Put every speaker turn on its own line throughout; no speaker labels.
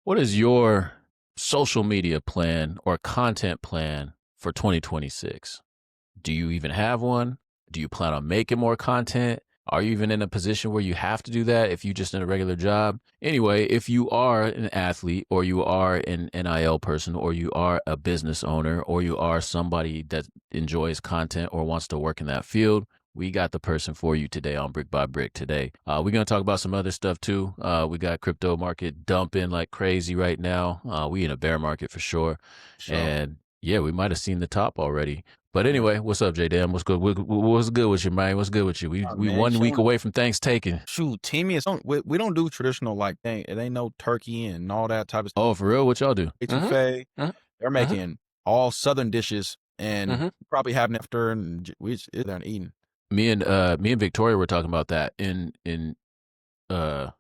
What is your social media plan or content plan for 2026? Do you even have one? Do you plan on making more content? Are you even in a position where you have to do that if you just in a regular job? Anyway, if you are an athlete or you are an NIL person or you are a business owner or you are somebody that enjoys content or wants to work in that field, we got the person for you today on Brick by Brick today. We're going to talk about some other stuff too. We got crypto market dumping like crazy right now. We in a bear market for sure.
Sure.
And yeah, we might have seen the top already. But
Yeah.
anyway, what's up, JDam? What's good? What's good with you, man? What's good with you? We
Man,
1 week
chilling.
away from Thanksgiving.
Shoot, Timmy, we don't do traditional like thing. It ain't no turkey and all that type of stuff.
Oh, for real? What y'all do?
Etouffee.
Mhm.
They're making all Southern dishes and
Mhm.
probably having after and we just sit there and eating.
Me and Victoria were talking about that in uh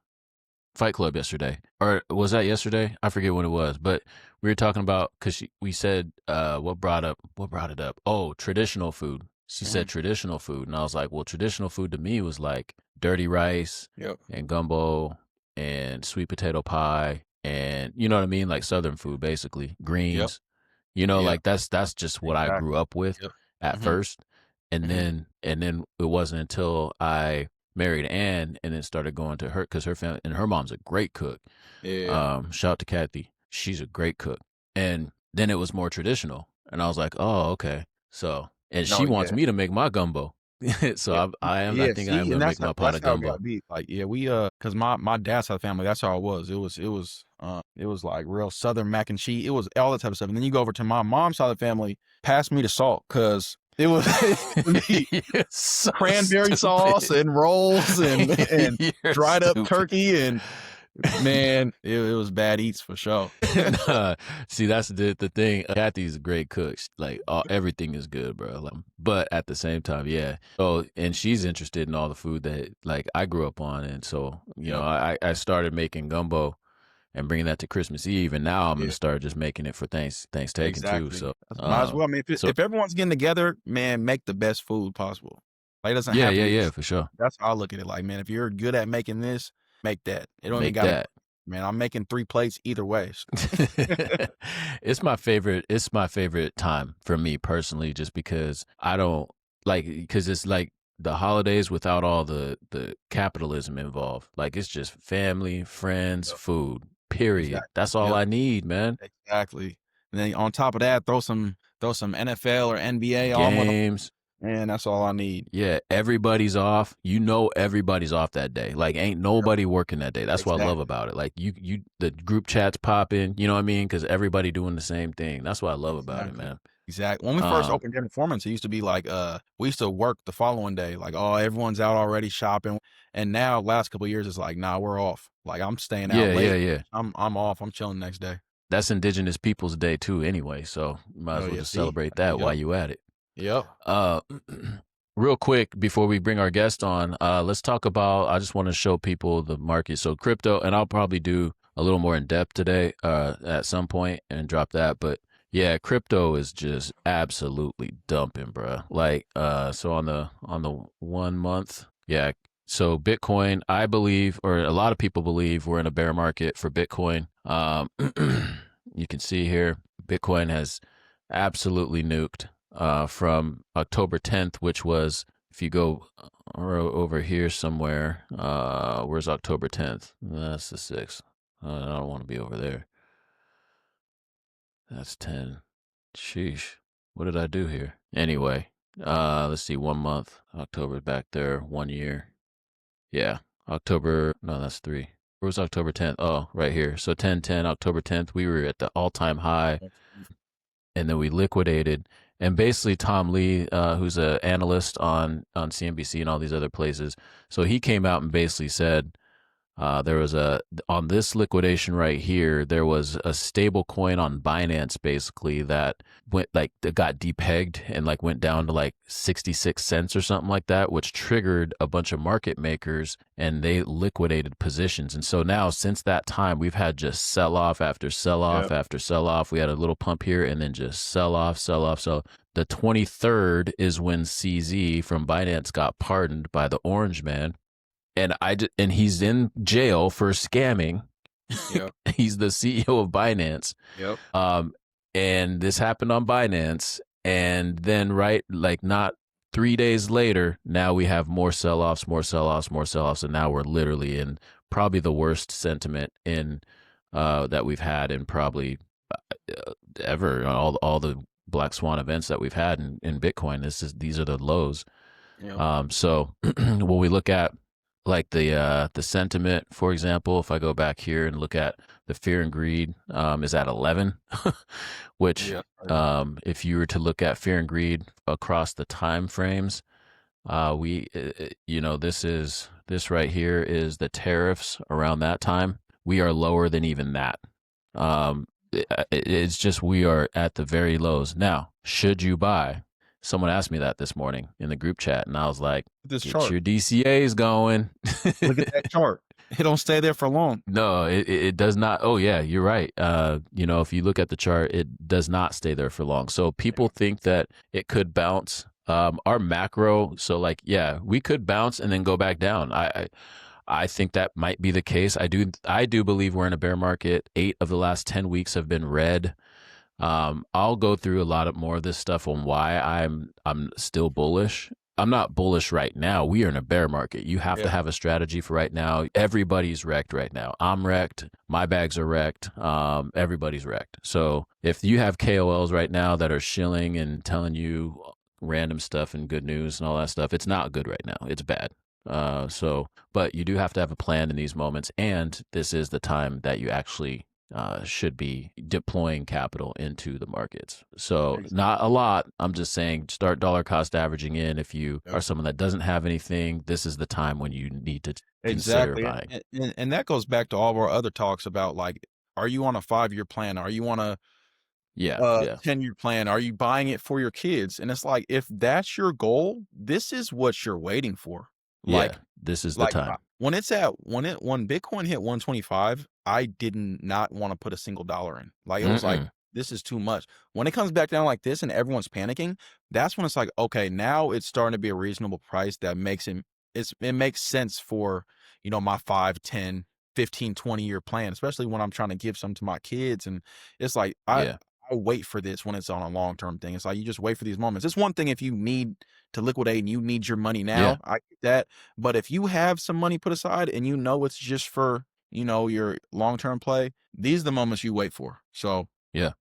Fight Club yesterday, or was that yesterday? I forget when it was, but we were talking about because we said what brought it up? Oh, traditional food. She said traditional food, and I was like, well, traditional food to me was like dirty rice
Yep.
and gumbo and sweet potato pie, and you know what I mean, like Southern food, basically greens. You know,
Yep.
like that's just what I grew up with
Yep.
at first, and then it wasn't until I married Ann and then started going to her because her family and her mom's a great cook.
Yeah.
Shout out to Kathy. She's a great cook. And then it was more traditional. And I was like, oh, okay. So, and
No,
she wants
yeah.
me to make my gumbo. So I
Yeah,
think I am
see,
going
and
to make my pot of
how it
gumbo.
gotta be. Like, yeah, we cause my dad's side of the family, that's how it was. It was like real Southern mac and cheese. It was all that type of stuff. And then you go over to my mom's side of the family, pass me the salt, cause it was
So
cranberry
stupid.
sauce and rolls and
You're
dried up
stupid.
turkey and man, it was bad eats for sure.
Nah, see, that's the thing. Kathy's a great cook. Like everything is good, bro. Like, but at the same time, yeah. So, and she's interested in all the food that like I grew up on, and so you know, I started making gumbo and bringing that to Christmas Eve, and now I'm gonna start just making it for Thanksgiving too.
Exactly.
So,
Might as well. I mean,
so
if everyone's getting together, man, make the best food possible. Like, it doesn't have to be.
yeah, for sure.
That's how I look at it. Like, man, if you're good at making this, make that. It don't even
Make
gotta.
that.
Man, I'm making 3 plates either way.
It's my favorite. It's my favorite time for me personally, just because I don't like because it's like the holidays without all the capitalism involved. Like it's just family, friends, food. Period.
Exactly.
That's all
Yep.
I need, man.
Exactly. And then on top of that, throw some NFL or NBA on with them.
Games.
Man, that's all I need.
Yeah, everybody's off. You know, everybody's off that day. Like, ain't nobody working that day. That's what I love about it. Like, the group chats popping. You know what I mean? Because everybody doing the same thing. That's what I love about it, man.
Exactly. When we first opened Dinner Performance, it used to be like, we used to work the following day. Like, oh, everyone's out already shopping. And now, last couple of years, it's like, nah, we're off. Like, I'm staying out late.
Yeah.
I'm off. I'm chilling next day.
That's Indigenous Peoples Day too, anyway. So you might as well just celebrate that while you at it.
Yep.
Real quick before we bring our guest on, let's talk about. I just want to show people the market. So crypto, and I'll probably do a little more in depth today, at some point and drop that. But yeah, crypto is just absolutely dumping, bro. Like, so on the 1 month, yeah. So Bitcoin, I believe, or a lot of people believe, we're in a bear market for Bitcoin. You can see here, Bitcoin has absolutely nuked from October 10th, which was, if you go over here somewhere, where's October 10th? That's the 6th. I don't want to be over there. That's 10. Sheesh. What did I do here? Anyway, let's see, 1 month. October back there, 1 year. Yeah, October, no, that's 3. Where's October 10th? Oh, right here. So 10/10, October 10th, we were at the all-time high, and then we liquidated. And basically, Tom Lee, who's an analyst on CNBC and all these other places, so he came out and basically said there was on this liquidation right here, there was a stable coin on Binance basically that that got depegged and like went down to like 66 cents or something like that, which triggered a bunch of market makers and they liquidated positions. And so now since that time, we've had just sell off after sell off after sell off. We had a little pump here and then just sell off. So the 23rd is when CZ from Binance got pardoned by the Orange Man. And he's in jail for scamming
Yep.
He's the CEO of Binance.
Yep.
Um, and this happened on Binance. And then, right, like not 3 days later, now we have more sell offs, more sell offs, more sell offs. And now we're literally in probably the worst sentiment in that we've had in probably ever. All the black swan events that we've had in Bitcoin. These are the lows.
Yep.
So when we look at like the sentiment, for example, if I go back here and look at the fear and greed, is at 11, which
Yeah.
if you were to look at fear and greed across the time frames, this right here is the tariffs around that time. We are lower than even that. It's just we are at the very lows. Now, should you buy? Someone asked me that this morning in the group chat, and I was like,
This
get
chart.
your DCAs going.
Look at that chart. It don't stay there for long.
No, it does not. Oh, yeah, you're right. If you look at the chart, it does not stay there for long. So people think that it could bounce. Our macro, so like, yeah, we could bounce and then go back down. I think that might be the case. I do believe we're in a bear market. 8 of the last 10 weeks have been red. I'll go through a lot of more of this stuff on why I'm still bullish. I'm not bullish right now. We are in a bear market. You have to have a strategy for right now. Everybody's wrecked right now. I'm wrecked. My bags are wrecked. Everybody's wrecked. So if you have KOLs right now that are shilling and telling you random stuff and good news and all that stuff, it's not good right now. It's bad. But you do have to have a plan in these moments, and this is the time that you actually should be deploying capital into the markets. So not a lot. I'm just saying start dollar cost averaging in. If you are someone that doesn't have anything, this is the time when you need to consider buying.
And that goes back to all of our other talks about like, are you on a 5-year plan? Are you on a
Yeah.
10-year plan? Are you buying it for your kids? And it's like, if that's your goal, this is what you're waiting for. Like,
this is the time.
When Bitcoin hit 125, I did not want to put a single dollar in. Like, it was like, this is too much. When it comes back down like this and everyone's panicking, that's when it's like, okay, now it's starting to be a reasonable price that makes it makes sense for, my 5, 10, 15, 20-year plan, especially when I'm trying to give some to my kids. And it's like, I wait for this when it's on a long-term thing. It's like, you just wait for these moments. It's one thing if you need to liquidate and you need your money now.
Yeah.
I get that. But if you have some money put aside and it's just for, your long-term play, these are the moments you wait for. So
yeah.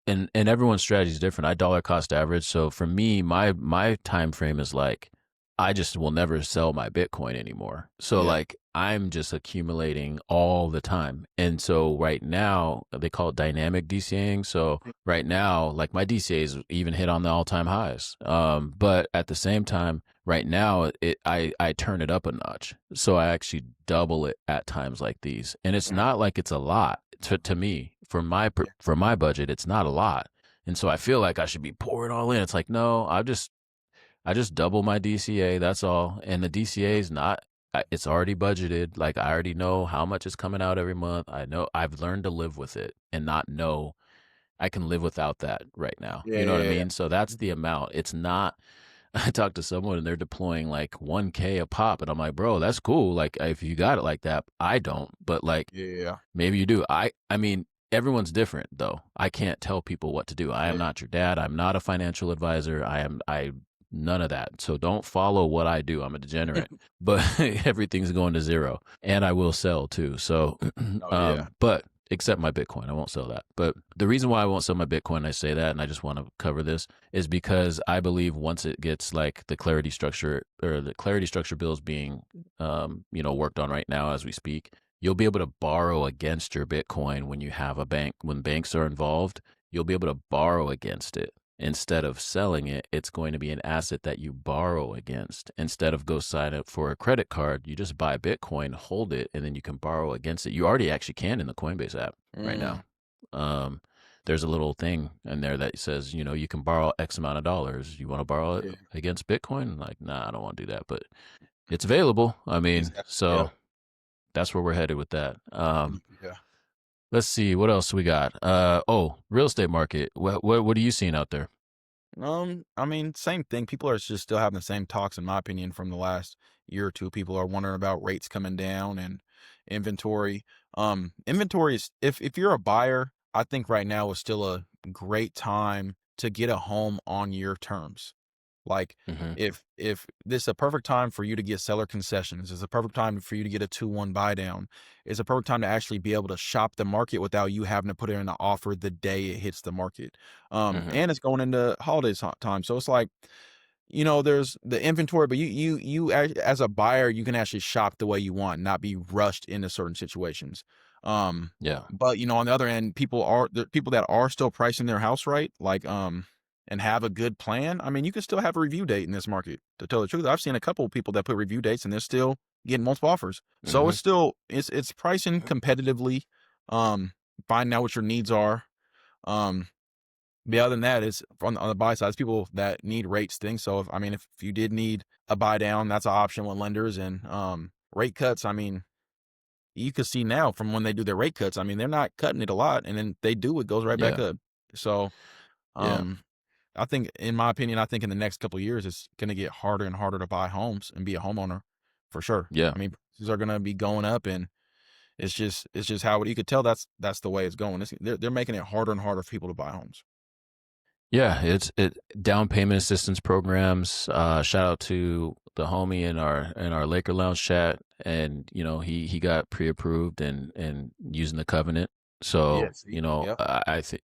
And everyone's strategy is different. I dollar cost average. So for me, my time frame is like, I just will never sell my Bitcoin anymore. So like I'm just accumulating all the time. And so right now they call it dynamic DCAing. So right now, like my DCAs even hit on the all-time highs. But at the same time, right now I turn it up a notch. So I actually double it at times like these. And it's not like it's a lot to me. For my budget, it's not a lot. And so I feel like I should be pouring all in. It's like, no, I just double my DCA. That's all. And the DCA is not, it's already budgeted. Like I already know how much is coming out every month. I know I've learned to live with it and not know I can live without that right now. You know what I mean? So that's the amount. It's not, I talked to someone and they're deploying like 1K a pop. And I'm like, bro, that's cool. Like if you got it like that, I don't, but like, maybe you do. I mean, everyone's different though. I can't tell people what to do. I am not your dad. I'm not a financial advisor. I none of that. So don't follow what I do. I'm a degenerate, but everything's going to zero and I will sell too. So, but except my Bitcoin, I won't sell that. But the reason why I won't sell my Bitcoin, I say that, and I just want to cover this, is because I believe once it gets like the clarity structure bills being, worked on right now as we speak, you'll be able to borrow against your Bitcoin when banks are involved. You'll be able to borrow against it. Instead of selling it, it's going to be an asset that you borrow against. Instead of go sign up for a credit card, you just buy Bitcoin, hold it, and then you can borrow against it. You already actually can in the Coinbase app right now. There's a little thing in there that says, you can borrow X amount of dollars. You want to borrow it against Bitcoin? Like, nah, I don't want to do that, but it's available. I mean, that's where we're headed with that. Let's see what else we got. Real estate market. What are you seeing out there?
I mean, same thing. People are just still having the same talks, in my opinion, from the last, year or two, people are wondering about rates coming down and inventory. Inventory is, if you're a buyer, I think right now is still a great time to get a home on your terms. Like,
Mm-hmm.
if this is a perfect time for you to get seller concessions, it's a perfect time for you to get a 2-1 buy down. It's a perfect time to actually be able to shop the market without you having to put in an offer the day it hits the market.
Mm-hmm.
And it's going into holidays time, so it's like, there's the inventory, but as a buyer, you can actually shop the way you want, not be rushed into certain situations. Um,
Yeah.
but on the other end, the people that are still pricing their house right, like, and have a good plan. I mean, you can still have a review date in this market. To tell the truth, I've seen a couple of people that put review dates and they're still getting multiple offers. So
Mm-hmm.
it's pricing competitively, um, finding out what your needs are. Um, but other than that, it's on the buy side, it's people that need rates things. So if you did need a buy down, that's an option with lenders. And rate cuts, I mean, you can see now from when they do their rate cuts, I mean, they're not cutting it a lot, and then they do, it goes right back
Yeah.
up. So
Yeah.
um I think, in my opinion, I think in the next couple of years, it's going to get harder and harder to buy homes and be a homeowner, for sure.
Yeah.
I mean, prices are going to be going up, and it's just how you could tell that's the way it's going. They're making it harder and harder for people to buy homes.
Yeah, it down payment assistance programs. Shout out to the homie in our Laker Lounge chat, and he got pre-approved and using the covenant.
Yeah.
So
See. Yep.
I think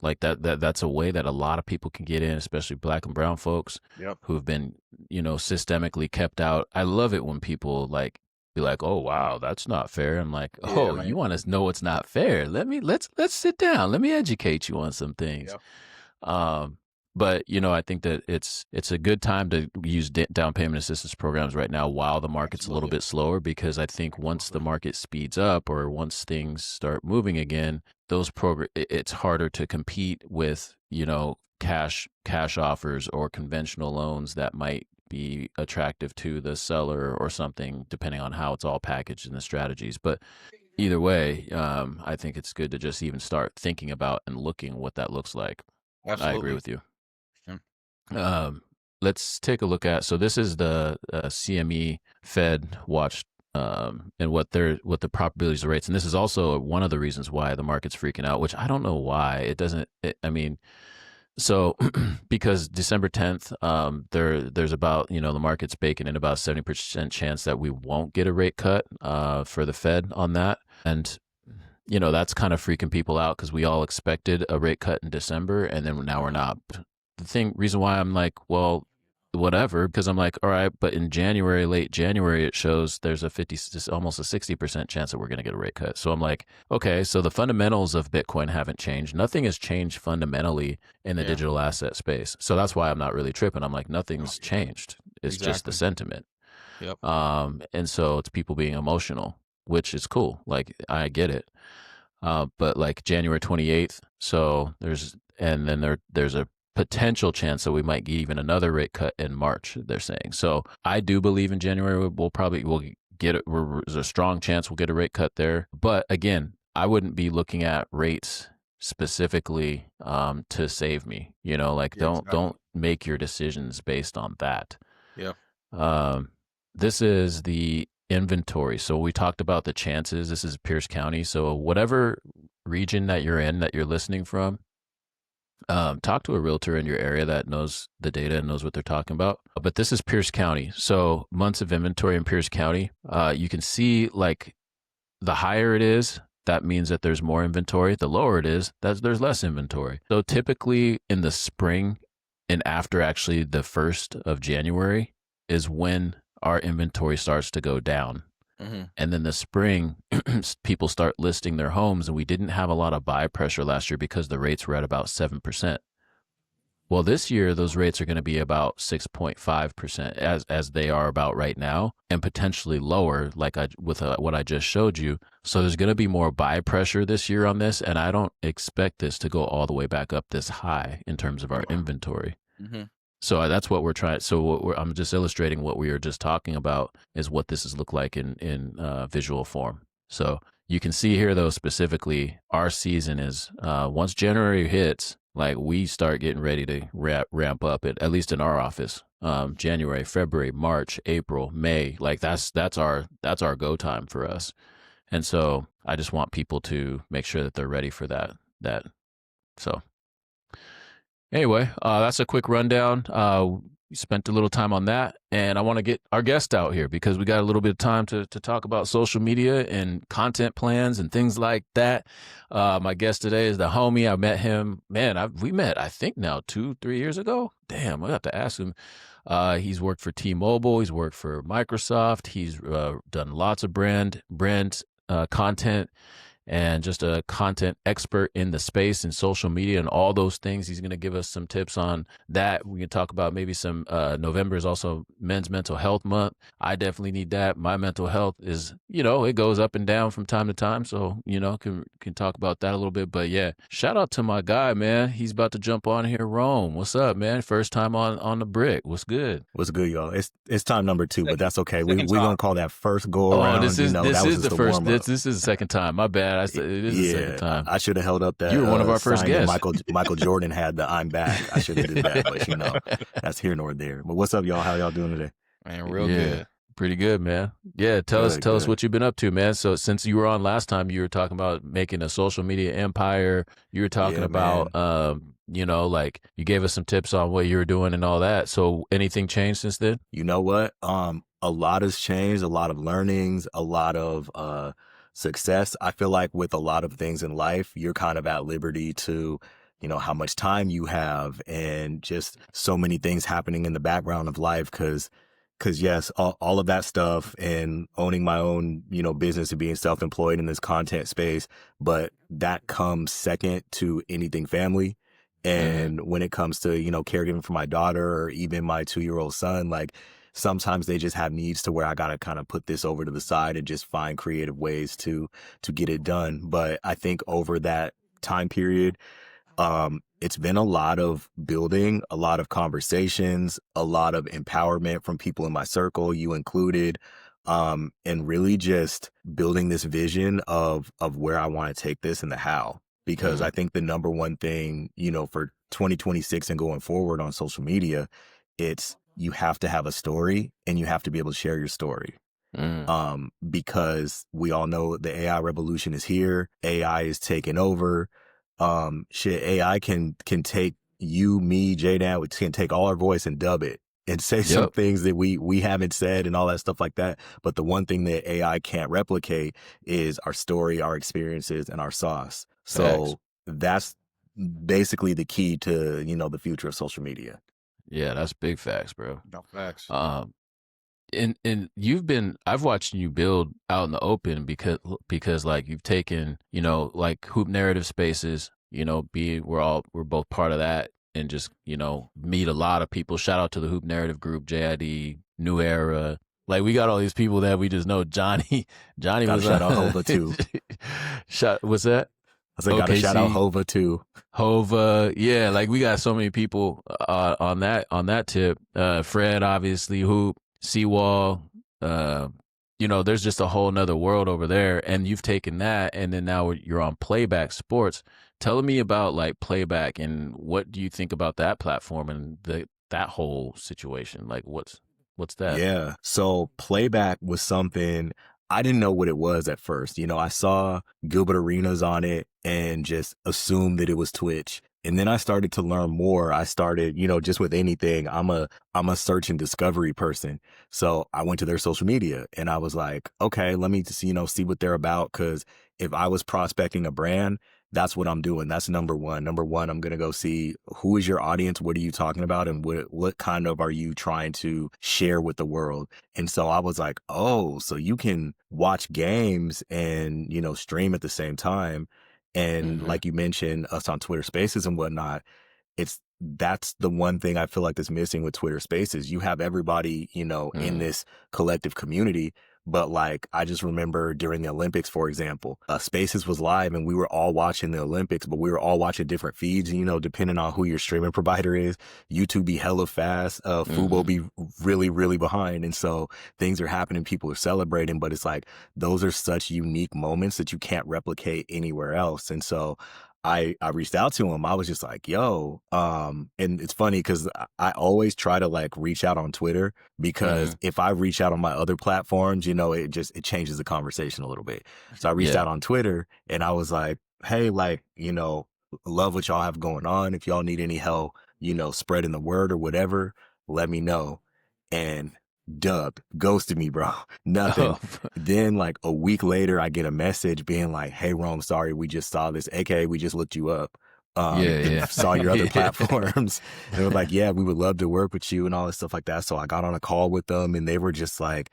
like that's a way that a lot of people can get in, especially Black and brown folks
Yep.
who have been systemically kept out. I love it when people like be like, "Oh wow, that's not fair." I'm like,
Yeah,
"Oh, you
man.
want to know what's not fair? Let's sit down. Let me educate you on some things."
Yep.
Um, but I think that it's a good time to use down payment assistance programs right now while the market's a little
Absolutely.
bit slower, because I think once the
Absolutely.
market speeds up or once things start moving again, it's harder to compete with cash offers or conventional loans that might be attractive to the seller or something, depending on how it's all packaged in the strategies. But either way, I think it's good to just even start thinking about and looking what that looks like. I agree
Absolutely.
with you.
Yeah.
Um, let's take a look at. So this is the CME Fed watch, and what the probabilities of rates. And this is also one of the reasons why the market's freaking out. Which I don't know why it doesn't. I mean, so because December 10th, there's about the market's baking in about 70% chance that we won't get a rate cut for the Fed on that, and that's kind of freaking people out because we all expected a rate cut in December, and then now we're
Uh-huh.
not. The reason why I'm like, well, whatever, because I'm like, all right, but in January, late January, it shows there's a 50, almost a 60% chance that we're going to get a rate cut. So I'm like, okay, so the fundamentals of Bitcoin haven't changed. Nothing has changed fundamentally in the
Yeah.
digital asset space. So that's why I'm not really tripping. I'm like,
No,
nothing's
you're right.
changed. It's just the
Exactly.
sentiment.
Yep.
And so it's people being emotional, which is cool. Like, I get it. But like January 28th, so there's a potential chance that we might get even another rate cut in March, they're saying. So I do believe in January we'll get it. There's a strong chance we'll get a rate cut there. But again, I wouldn't be looking at rates specifically to save me. Like
Yeah.
don't
Exactly.
make your decisions based on that.
Yep.
Um, this is the inventory. So we talked about the chances. This is Pierce County. So whatever region that you're in, that you're listening from, talk to a realtor in your area that knows the data and knows what they're talking about. But this is Pierce County. So months of inventory in Pierce County. You can see like the higher it is, that means that there's more inventory. The lower it is, that there's less inventory. So typically in the spring and after actually the 1st of January is when our inventory starts to go down.
Mm-hmm.
And then the spring, people start listing their homes, and we didn't have a lot of buy pressure last year because the rates were at about 7%. Well, this year those rates are going to be about 6.5%, as they are about right now, and potentially lower, like what I just showed you. So there's going to be more buy pressure this year on this, and I don't expect this to go all the way back up this high in terms of our
Yeah.
inventory.
Mm-hmm.
So that's what we're trying. So I'm just illustrating what we were just talking about is what this has looked like in visual form. So you can see here, though, specifically, our season is once January hits, like we start getting ready to ramp up, at least in our office. January, February, March, April, May. Like that's our go time for us. And so I just want people to make sure that they're ready for that. So anyway, that's a quick rundown. We spent a little time on that, and I want to get our guest out here because we got a little bit of time to talk about social media and content plans and things like that. My guest today is the homie. I met him, man. We met, I think, now 2-3 years ago. Damn, I have to ask him. He's worked for T-Mobile. He's worked for Microsoft. He's done lots of brand content, and just a content expert in the space and social media and all those things. He's going to give us some tips on that. We can talk about maybe some, November is also Men's Mental Health Month. I definitely need that. My mental health is, it goes up and down from time to time. So, can talk about that a little bit. But yeah, shout out to my guy, man. He's about to jump on here. Rome. What's up, man? First time on the brick. What's good?
What's good, y'all? It's time number 2, but that's okay. We're going to call that first go around.
This is the first. This is the second time. My bad. It is the second time.
I should have held up that.
You were one of our first guests.
Michael Jordan had the "I'm back." I should have did that, but that's here nor there. But what's up, y'all? How y'all doing today?
Man, real good.
Pretty good, man. Yeah, tell us what you've been up to, man. So since you were on last time, you were talking about making a social media empire. You were talking about, like you gave us some tips on what you were doing and all that. So anything changed since then?
You know what? A lot has changed. A lot of learnings. A lot of success. I feel like with a lot of things in life, you're kind of at liberty to, how much time you have and just so many things happening in the background of life. Cause yes, all of that stuff and owning my own, business and being self-employed in this content space, but that comes second to anything family. And when it comes to, caregiving for my daughter or even my 2-year-old son, like sometimes they just have needs to where I got to kind of put this over to the side and just find creative ways to get it done. But I think over that time period, it's been a lot of building, a lot of conversations, a lot of empowerment from people in my circle, you included, and really just building this vision of where I want to take this and the how. Because I think the number one thing, for 2026 and going forward on social media, it's you have to have a story and you have to be able to share your story. Because we all know the AI revolution is here. AI is taking over. AI can take you, me, JDam, can take all our voice and dub it and say some things that we haven't said and all that stuff like that. But the one thing that AI can't replicate is our story, our experiences, and our sauce. So that's basically the key to, the future of social media.
Yeah, that's big facts, bro.
No facts.
And I've watched you build out in the open because like you've taken, like hoop narrative spaces, we're both part of that and just, meet a lot of people. Shout out to the hoop narrative group, JID, New Era. Like we got all these people that we just know. Johnny was
shout out Hova too.
What's that?
I said, gotta shout out Hova too.
Hova, yeah, like we got so many people on that tip. Fred, obviously, Hoop, Seawall. There's just a whole nother world over there, and you've taken that, and then now you're on Playback Sports. Tell me about like Playback, and what do you think about that platform and that whole situation? Like, what's that?
Yeah, so Playback was something. I didn't know what it was at first. I saw Gilbert Arenas on it and just assumed that it was Twitch. And then I started to learn more. I started, just with anything, I'm a search and discovery person. So I went to their social media and I was like, okay, let me just, see what they're about. Cause if I was prospecting a brand, that's what I'm doing. That's number one. Number one, I'm going to go see who is your audience? What are you talking about? And what kind of are you trying to share with the world? And so I was like, oh, so you can watch games and, stream at the same time. And like you mentioned, us on Twitter Spaces and whatnot, that's the one thing I feel like that's missing with Twitter Spaces. You have everybody, in this collective community. But like, I just remember during the Olympics, for example, Spaces was live and we were all watching the Olympics, but we were all watching different feeds, depending on who your streaming provider is. YouTube be hella fast, Fubo be really, really behind. And so things are happening, people are celebrating, but it's like, those are such unique moments that you can't replicate anywhere else. And so I reached out to him. I was just like, yo, and it's funny because I always try to like reach out on Twitter because
Mhm.
if I reach out on my other platforms, it changes the conversation a little bit. So I reached
Yeah.
out on Twitter and I was like, hey, like, love what y'all have going on. If y'all need any help, spreading the word or whatever, let me know. And Dub ghosted me, bro. Nothing.
Oh,
Then like a week later, I get a message being like, "Hey, Rome, sorry, we just saw this. AKA, we just looked you up,
yeah,
and
yeah.
saw your other
Yeah.
platforms." And it was like, "Yeah, we would love to work with you and all this stuff like that." So I got on a call with them, and they were just like,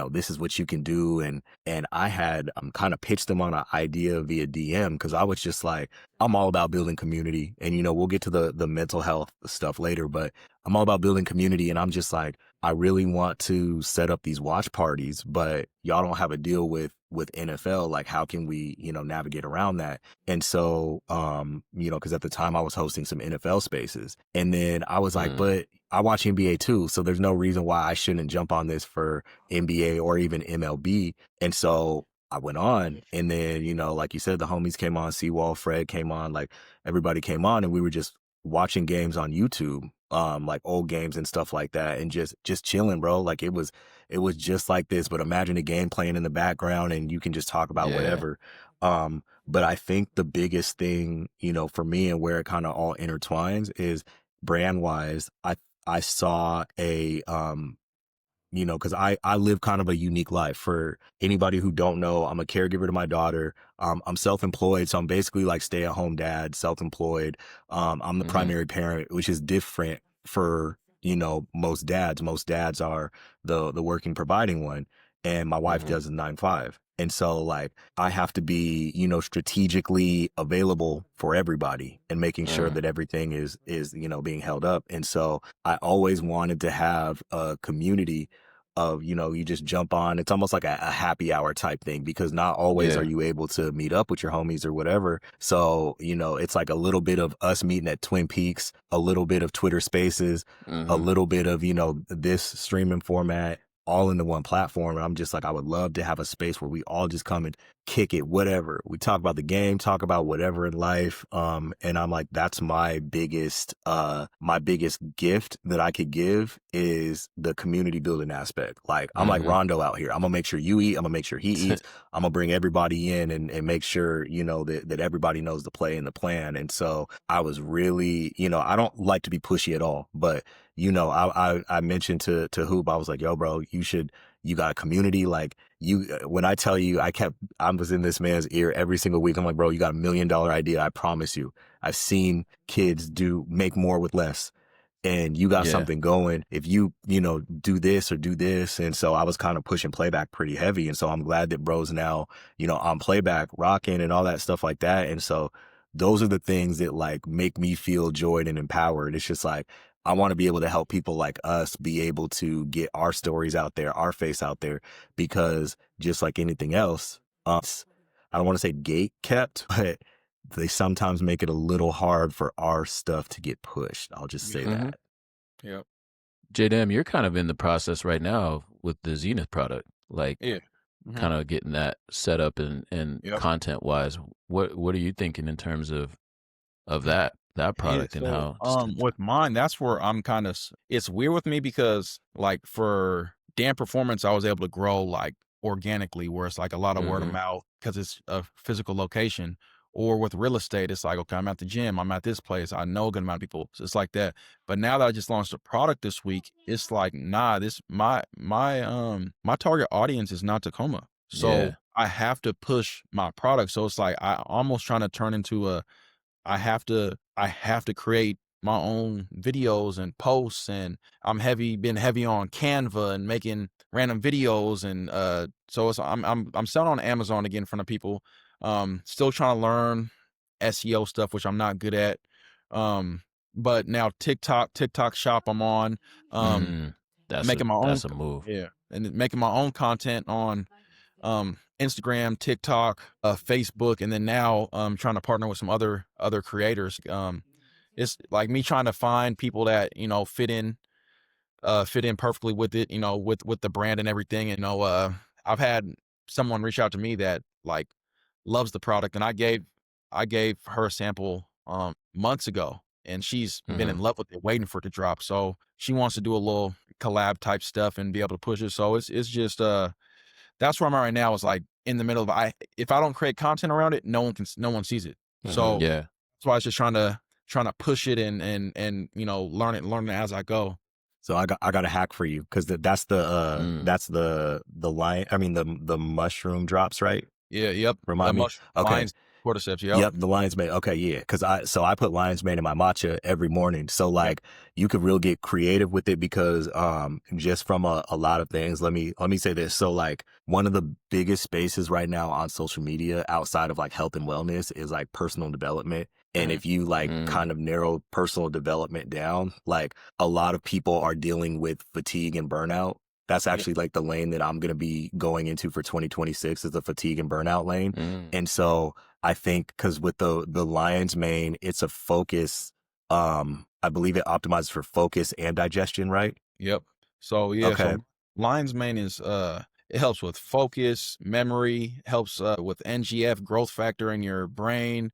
"This is what you can do." And I had kind of pitched them on an idea via DM because I was just like, I'm all about building community, and we'll get to the mental health stuff later, but I'm all about building community, and I'm just like, I really want to set up these watch parties, but y'all don't have a deal with NFL. Like, how can we, navigate around that? And so, because at the time I was hosting some NFL spaces, and then I was like,
Mm.
but I watch NBA too, so there's no reason why I shouldn't jump on this for NBA or even MLB. And so I went on, and then, like you said, the homies came on, Seawall, Fred came on, like everybody came on, and we were just watching games on YouTube, like old games and stuff like that, and just chilling, bro. Like it was just like this, but imagine a game playing in the background and you can just talk about
Yeah.
whatever. But I think the biggest thing, for me and where it kind of all intertwines is brand wise, I saw because I live kind of a unique life. For anybody who don't know, I'm a caregiver to my daughter. I'm self-employed, so I'm basically like stay-at-home dad, self-employed. I'm the
Mhm.
primary parent, which is different for most dads. Most dads are the working, providing one, and my wife
Mhm.
does the 9-5. And so like I have to be strategically available for everybody and making sure
Mm.
that everything is being held up. And so I always wanted to have a community of you just jump on. It's almost like a happy hour type thing because not always are
Yeah.
you able to meet up with your homies or whatever. So it's like a little bit of us meeting at Twin Peaks, a little bit of Twitter Spaces, a
Mhm.
little bit of this streaming format, all into one platform. And I'm just like, I would love to have a space where we all just come and kick it, whatever. We talk about the game, talk about whatever in life. And I'm like, that's my biggest gift that I could give is the community building aspect. Like I'm like
Mhm.
Rondo out here. I'm gonna make sure you eat, I'm gonna make sure he eats, I'm gonna bring everybody in and make sure, that everybody knows the play and the plan. And so I was really, I don't like to be pushy at all, but I mentioned to Hoop, I was like, yo, bro, you got a community. Like when I tell you, I was in this man's ear every single week. I'm like, bro, you got $1 million idea. I promise you. I've seen kids make more with less, and you got
Yeah.
something going. If do this or do this. And so I was kind of pushing Playback pretty heavy. And so I'm glad that bro's now, on Playback rocking and all that stuff like that. And so those are the things that like make me feel joyed and empowered. It's just like, I want to be able to help people like us be able to get our stories out there, our face out there, because just like anything else, I don't want to say gate kept, but they sometimes make it a little hard for our stuff to get pushed. I'll just say
Yeah.
Mhm.
that.
Yep.
JDam, you're kind of in the process right now with the Zenith product, like
Yeah. Hmm.
kind of getting that set up and
Yep.
content wise. What are you thinking in terms of that
Yeah.
product and
So,
how just
with mine, that's where I'm kind of. It's weird with me because, like, for Dan Performance, I was able to grow like organically, where it's like a lot of word of
Mhm.
mouth because it's a physical location. Or with real estate, it's like, okay, I'm at the gym, I'm at this place, I know a good amount of people, so it's like that. But now that I just launched a product this week, it's like, nah, this my target audience is not Tacoma, so
Yeah.
I have to push my product. So it's like I almost trying to turn into a I have to create my own videos and posts, and been heavy on Canva and making random videos, and so I'm selling on Amazon again in front of people. Still trying to learn SEO stuff, which I'm not good at. But now TikTok shop I'm on, um
Mm. That's a
making my own
that's a move.
yeah, and then making my own content on Instagram, TikTok, Facebook, and then now trying to partner with some other creators. It's like me trying to find people that fit in perfectly with it, with the brand and everything. I've had someone reach out to me that like loves the product, and I gave her a sample months ago, and she's been in love with it, waiting for it to drop. So she wants to do a little collab type stuff and be able to push it. So it's just that's where I'm at right now. Is like in the middle of if I don't create content around it, no one sees it. So
Yeah.
that's why I was just trying to push it and learn it as I go.
So I got a hack for you, because that's the line. I mean the mushroom drops, right?
Yeah, yep.
Remind me. Okay.
Lion's cordyceps, yep.
Yep, the lion's mane. Okay, yeah, because I put lion's mane in my matcha every morning. So like you could really get creative with it, because just from a lot of things. Let me say this. So like one of the biggest spaces right now on social media outside of like health and wellness is like personal development. And if you like kind of narrow personal development down, like a lot of people are dealing with fatigue and burnout. That's actually like the lane that I'm going to be going into for 2026, is the fatigue and burnout lane. And so I think because with the lion's mane, it's a focus. I believe it optimizes for focus and digestion, right?
Yep. So
Okay.
so lion's mane is it helps with focus, memory, helps with NGF, growth factor in your brain,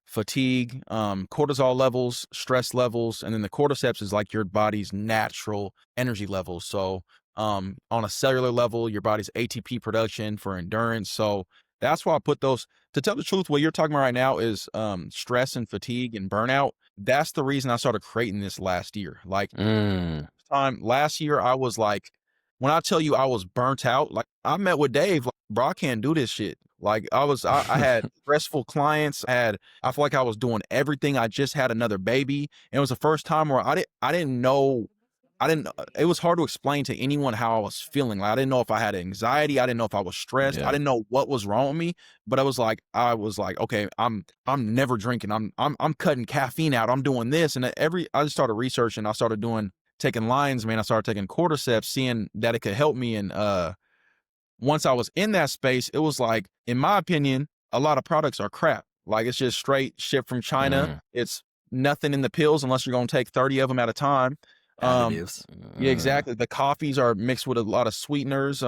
fatigue, cortisol levels, stress levels, and then the cordyceps is like your body's natural energy levels. So on a cellular level, your body's ATP production for endurance. So that's why I put those. To tell the truth, what you're talking about right now is stress and fatigue and burnout. That's the reason I started creating this last year. Like last year, I was like, when I tell you I was burnt out, like I met with Dave, like, bro, I can't do this shit. Like I had stressful clients. I feel like I was doing everything. I just had another baby. And it was the first time where I didn't know, it was hard to explain to anyone how I was feeling. Like I didn't know if I had anxiety. I didn't know if I was stressed. I didn't know what was wrong with me, but I was like, okay, I'm never drinking. I'm cutting caffeine out. I'm doing this. And I just started researching. I started taking lion's mane. I started taking cordyceps, seeing that it could help me. And once I was in that space, it was like, in my opinion, a lot of products are crap. Like it's just straight shit from China. It's nothing in the pills unless you're going to take 30 of them at a time.
Additives.
Yeah, exactly. The coffees are mixed with a lot of sweeteners,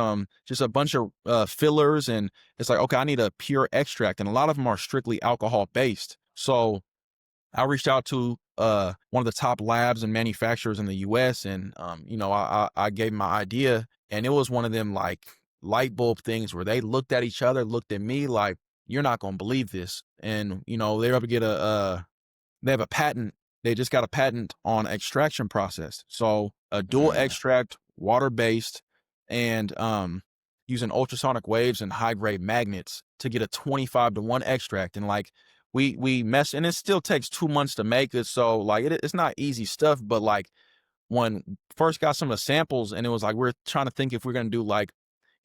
just a bunch of fillers. And it's like, okay, I need a pure extract. And a lot of them are strictly alcohol based. So I reached out to one of the top labs and manufacturers in the US. And, I gave them my idea, and it was one of them like light bulb things where they looked at each other, looked at me like, you're not going to believe this. And, they were able to get they have a patent. They just got a patent on extraction process. So a dual extract, water-based, and using ultrasonic waves and high-grade magnets to get a 25-to-1 extract. And like we mess, and it still takes 2 months to make it. So like it's not easy stuff, but like when first got some of the samples, and it was like, we're trying to think if we're going to do like,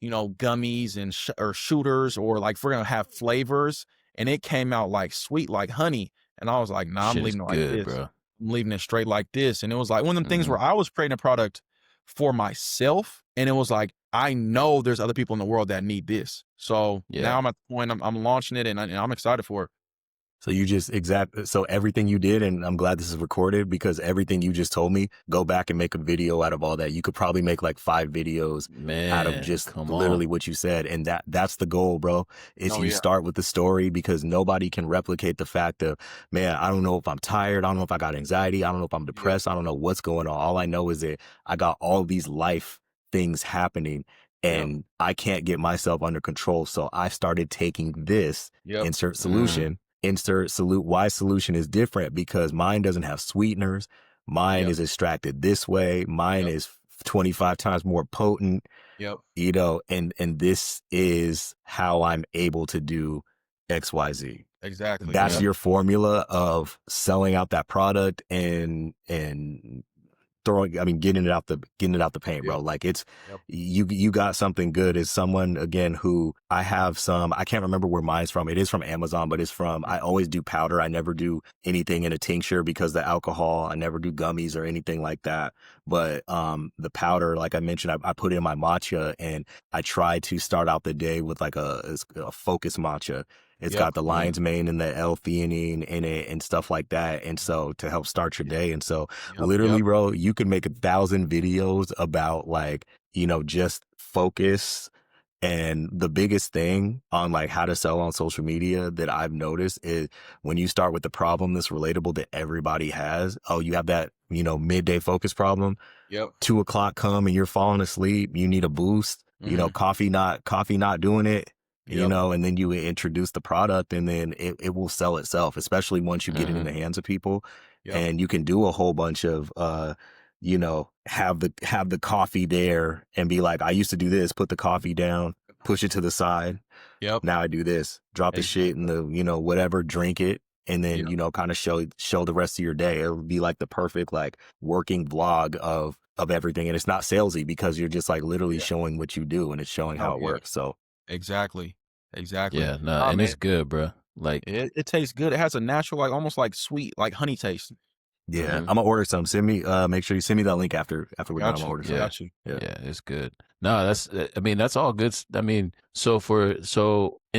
gummies and or shooters, or like if we're going to have flavors, and it came out like sweet, like honey. And I was like, nah, I'm leaving it like this. Bro. I'm leaving it straight like this. And it was like one of them things where I was creating a product for myself. And it was like, I know there's other people in the world that need this. So now I'm at the point I'm launching it, and I'm excited for it.
So you just so everything you did, and I'm glad this is recorded, because everything you just told me, go back and make a video out of all that. You could probably make like 5 videos out of just literally what you said. And that's the goal, bro, is start with the story, because nobody can replicate the fact of, man, I don't know if I'm tired. I don't know if I got anxiety. I don't know if I'm depressed. I don't know what's going on. All I know is that I got all these life things happening, and I can't get myself under control. So I started taking this insert solution. Why solution is different, because mine doesn't have sweeteners. Mine is extracted this way. Mine is 25 times more potent. And this is how I'm able to do XYZ.
Exactly.
That's your formula of selling out that product and getting it out the paint, bro. Like it's, you got something good. As someone, again, who I can't remember where mine's from. It is from Amazon, but I always do powder. I never do anything in a tincture because the alcohol. I never do gummies or anything like that. But the powder, like I mentioned, I put it in my matcha, and I try to start out the day with like a focus matcha. It's got the lion's mane and the L-theanine in it and stuff like that. And so to help start your day. And so literally, bro, you can make 1,000 videos about like, just focus And the biggest thing on like how to sell on social media that I've noticed is when you start with the problem that's relatable that everybody has. Oh, you have that, midday focus problem.
Yep.
2 o'clock come and you're falling asleep. You need a boost. Coffee not doing it.
Yep.
And then you introduce the product and then it will sell itself, especially once you get it in the hands of people.
Yep.
And you can do a whole bunch of, have the coffee there and be like, I used to do this, put the coffee down, push it to the side.
Yep.
Now I do this, drop the shit in the, whatever, drink it. And then, kind of show the rest of your day. It'll be like the perfect, like working vlog of everything. And it's not salesy because you're just like literally showing what you do and it's showing how it works. So
exactly.
Yeah, no, and it's good, bro. Like
it tastes good. It has a natural, like almost like sweet, like honey taste.
Yeah, I'm gonna order some. Send me, make sure you send me that link after we're done. I'm gonna order some.
Got you.
Yeah, it's good. No, that's all good. And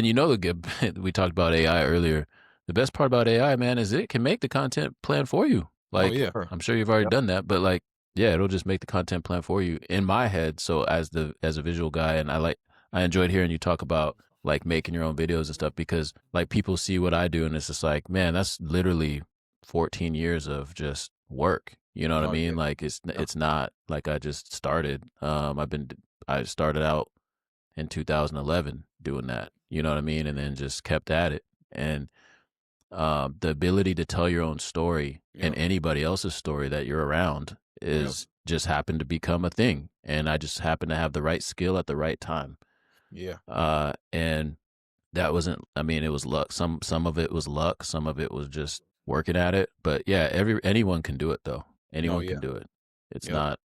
the good, we talked about AI earlier. The best part about AI, man, is it can make the content plan for you. Like, I'm sure you've already done that, but like, yeah, it'll just make the content plan for you in my head. So as a visual guy, and I enjoyed hearing you talk about like making your own videos and stuff because like people see what I do and it's just like, man, that's literally 14 years of just work. You know what I mean? Yeah. Like it's not like I just started. I started out in 2011 doing that. You know what I mean? And then just kept at it. And the ability to tell your own story and anybody else's story that you're around is just happened to become a thing. And I just happened to have the right skill at the right time.
Yeah.
And that wasn't, it was luck. Some of it was luck. Some of it was just working at it. But yeah, anyone can do it though. Anyone can do it. It's not,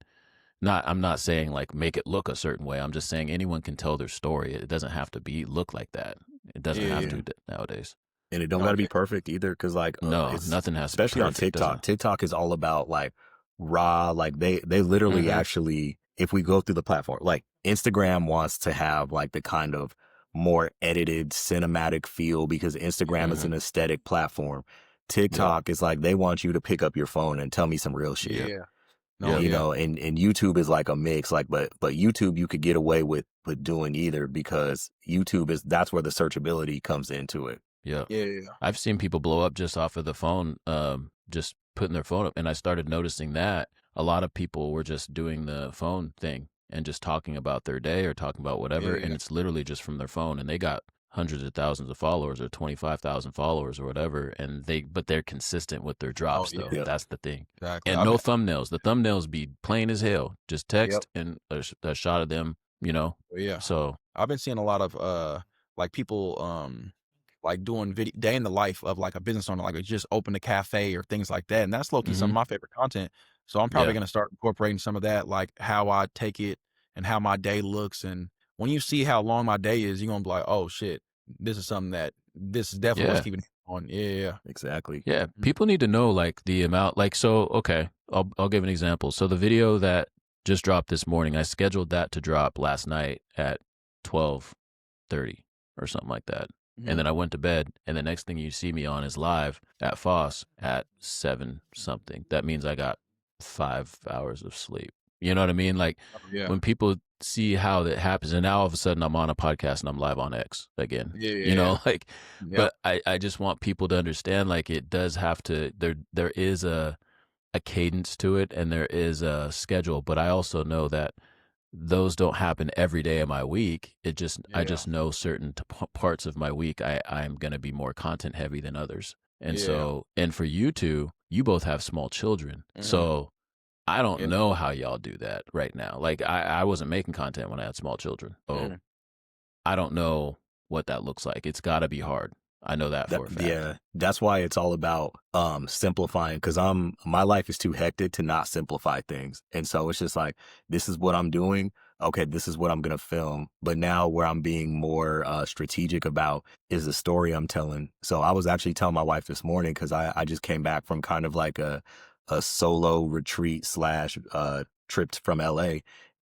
I'm not saying like make it look a certain way. I'm just saying anyone can tell their story. It doesn't have to look like that. It doesn't have to nowadays.
And it don't gotta be perfect either. Cause like,
no, nothing has to be
especially on TikTok. TikTok is all about like raw, like they literally actually, if we go through the platform, like Instagram wants to have like the kind of more edited cinematic feel because Instagram is an aesthetic platform. TikTok is like, they want you to pick up your phone and tell me some real shit.
Yeah.
And YouTube is like a mix, like, but YouTube, you could get away with doing either because YouTube that's where the searchability comes into it.
Yeah. I've seen people blow up just off of the phone, just putting their phone up. And I started noticing that a lot of people were just doing the phone thing and just talking about their day or talking about whatever. And it's literally just from their phone. And they got hundreds of thousands of followers or 25,000 followers or whatever. But they're consistent with their drops though. Yeah. That's the thing.
Exactly.
And no thumbnails. The thumbnails be plain as hell. Just text and a shot of them, So
I've been seeing a lot of, like people, like doing day in the life of like a business owner, like just open a cafe or things like that. And that's low-key some of my favorite content. So I'm probably going to start incorporating some of that, like how I take it and how my day looks. And when you see how long my day is, you're going to be like, oh shit, this is definitely what's keeping it on. Yeah.
Exactly.
Yeah. People need to know like the amount, like, so, okay, I'll give an example. So the video that just dropped this morning, I scheduled that to drop last night at 12:30 or something like that. And then I went to bed, and the next thing you see me on is live at Foss at 7 something. That means I got 5 hours of sleep. You know what I mean? Like when people see how that happens, and now all of a sudden I'm on a podcast and I'm live on X again. But I just want people to understand, like it does have to. There is a cadence to it, and there is a schedule. But I also know that those don't happen every day of my week. I just know certain parts of my week I'm going to be more content heavy than others. And so, and for you two, you both have small children. So I don't know how y'all do that right now. Like I wasn't making content when I had small children. So I don't know what that looks like. It's got to be hard. I know that for a fact.
Yeah, that's why it's all about simplifying, because my life is too hectic to not simplify things. And so it's just like, this is what I'm doing. Okay, this is what I'm going to film. But now where I'm being more strategic about is the story I'm telling. So I was actually telling my wife this morning, because I just came back from kind of like a solo retreat / trip from LA.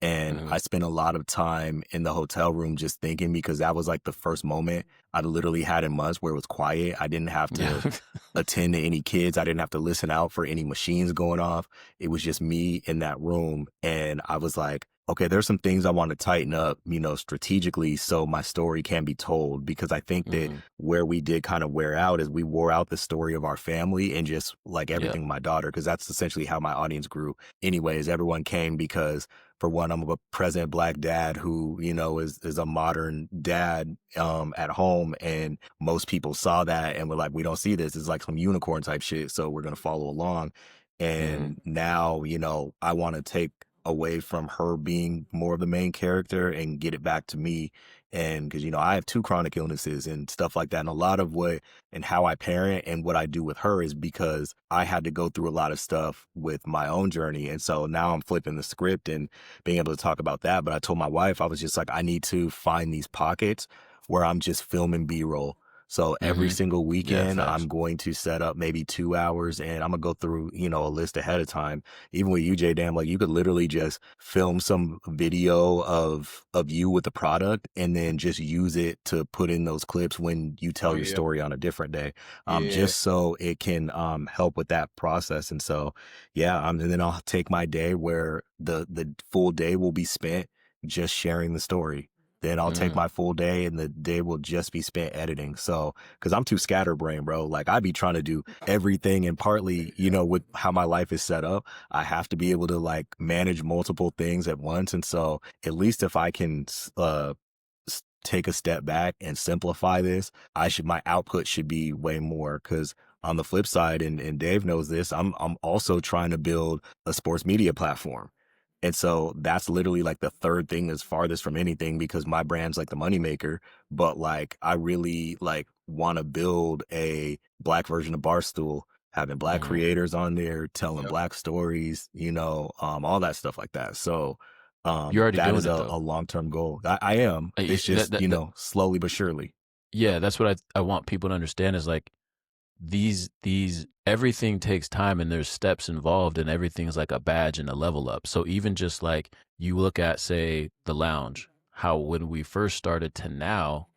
And I spent a lot of time in the hotel room just thinking, because that was like the first moment I literally had in months where it was quiet. I didn't have to attend to any kids. I didn't have to listen out for any machines going off. It was just me in that room. And I was like, okay, there's some things I want to tighten up, you know, strategically so my story can be told. Because I think that
Mm-hmm.
where we did kind of wear out is we wore out the story of our family and just like
Yeah.
everything with my daughter, because that's essentially how my audience grew. Anyways, everyone came because, for one, I'm a present Black dad who, you know, is a modern dad at home. And most people saw that and were like, we don't see this. It's like some unicorn type shit. So we're going to follow along.
Mm-hmm.
And now, you know, I want to take away from her being more of the main character and get it back to me. And because, you know, I have 2 chronic illnesses and stuff like that. And a lot of what and how I parent and what I do with her is because I had to go through a lot of stuff with my own journey. And so now I'm flipping the script and being able to talk about that. But I told my wife, I was just like, I need to find these pockets where I'm just filming B-roll. So every
Mm-hmm.
single
Yeah,
weekend,
facts.
I'm going to set up maybe 2 hours and I'm gonna go through, you know, a list ahead of time. Even with you, JDam, like you could literally just film some video of you with the product and then just use it to put in those clips when you
Oh
tell your
yeah,
story on a different day.
yeah.
Just so it can help with that process. And so yeah, and then I'll take my day where the full day will be spent just sharing the story. Then I'll take
Mm-hmm.
my full day and the day will just be spent editing. So, cause I'm too scatterbrained, bro. Like I be trying to do everything, and partly, you know, with how my life is set up, I have to be able to like manage multiple things at once. And so at least if I can, take a step back and simplify this, my output should be way more. Cause on the flip side, and Dave knows this, I'm also trying to build a sports media platform. And so that's literally like the third thing that's farthest from anything, because my brand's like the moneymaker. But like, I really like want to build a Black version of Barstool, having Black
Mm-hmm.
creators on there, telling
Yep.
Black stories, you know, all that stuff like that. So,
You're already
that is
doing it
a
though.
long-term goal. I am. It's
That,
just,
that,
you
that,
know, slowly but surely.
yeah, that's what I want people to understand is like these everything takes time and there's steps involved and everything's like a badge and a level up. So even just like you look at say the lounge, how when we first started to now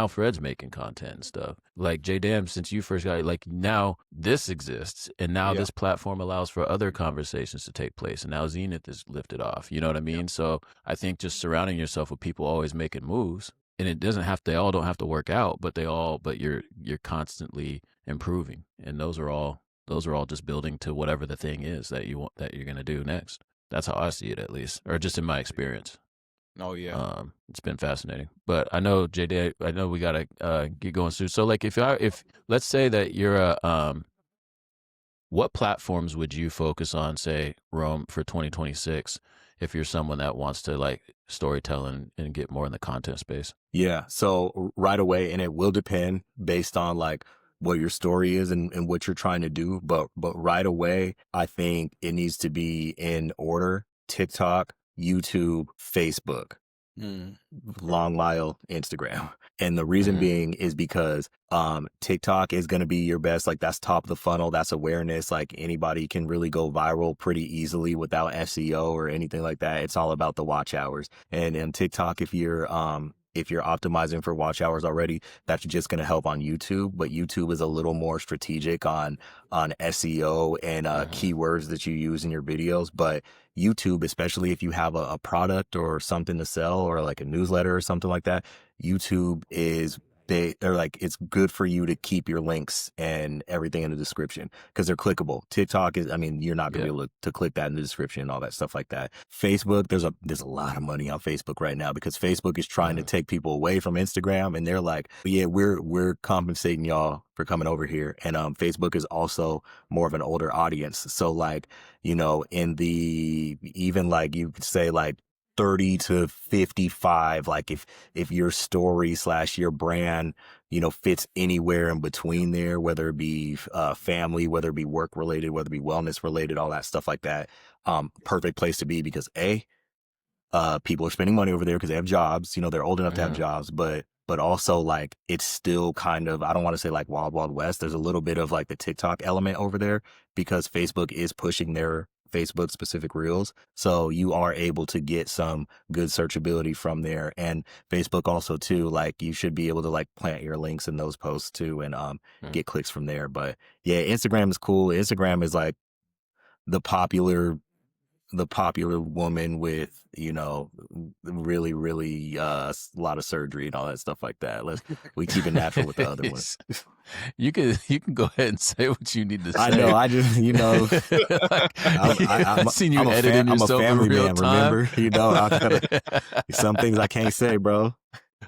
Fred's making content and stuff. Like JDam, since you first got it, like now this exists and now
Yeah.
this platform allows for other conversations to take place and now Zenith is lifted off. You know what I mean? So I think just surrounding yourself with people always making moves, and it doesn't have they all don't have to work out, but you're constantly improving, and those are all just building to whatever the thing is that you want that you're going to do next. That's how I see it, at least, or just in my experience.
Oh yeah.
It's been fascinating, but I know JD, I know we gotta get going soon. So like if let's say that you're a what platforms would you focus on, say Rome, for 2026, if you're someone that wants to like storytelling and get more in the content space?
Yeah. So right away, and it will depend based on like what your story is and what you're trying to do. But right away, I think it needs to be in order: TikTok, YouTube, Facebook,
Okay.
long mile, Instagram. And the reason
Mm-hmm.
being is because TikTok is going to be your best, like that's top of the funnel, that's awareness. Like anybody can really go viral pretty easily without SEO or anything like that. It's all about the watch hours. And in TikTok, if you're optimizing for watch hours already, that's just going to help on YouTube. But YouTube is a little more strategic on SEO and
Mm-hmm.
keywords that you use in your videos. But YouTube, especially if you have a product or something to sell or like a newsletter or something like that, YouTube is they are like, it's good for you to keep your links and everything in the description because they're clickable. TikTok is, I mean, you're not gonna be
Yeah.
able to click that in the description and all that stuff like that. Facebook, there's a lot of money on Facebook right now because Facebook is trying to
Mm-hmm.
take people away from Instagram, and they're like, yeah, we're compensating y'all for coming over here. And Facebook is also more of an older audience. So like, you know, in the even like you could say like 30 to 55, like if your story slash your brand, you know, fits anywhere in between there, whether it be family, whether it be work related, whether it be wellness related, all that stuff like that, perfect place to be because people are spending money over there because they have jobs. You know, they're old enough to have
Mm-hmm.
jobs, but also like it's still kind of, I don't want to say like wild wild west. There's a little bit of like the TikTok element over there because Facebook is pushing their Facebook specific reels. So you are able to get some good searchability from there. And Facebook also too, like you should be able to like plant your links in those posts too and
Mm-hmm.
get clicks from there. But yeah, Instagram is cool. Instagram is like the popular the popular woman with, you know, really, really a lot of surgery and all that stuff like that. We keep it natural with the other ones.
You can go ahead and say what you need to say.
I know. I just, you know,
like,
I'm
seen you
I'm
editing
I'm a
yourself
family
in real
man.
time.
Remember, you know, I gotta, some things I can't say, bro.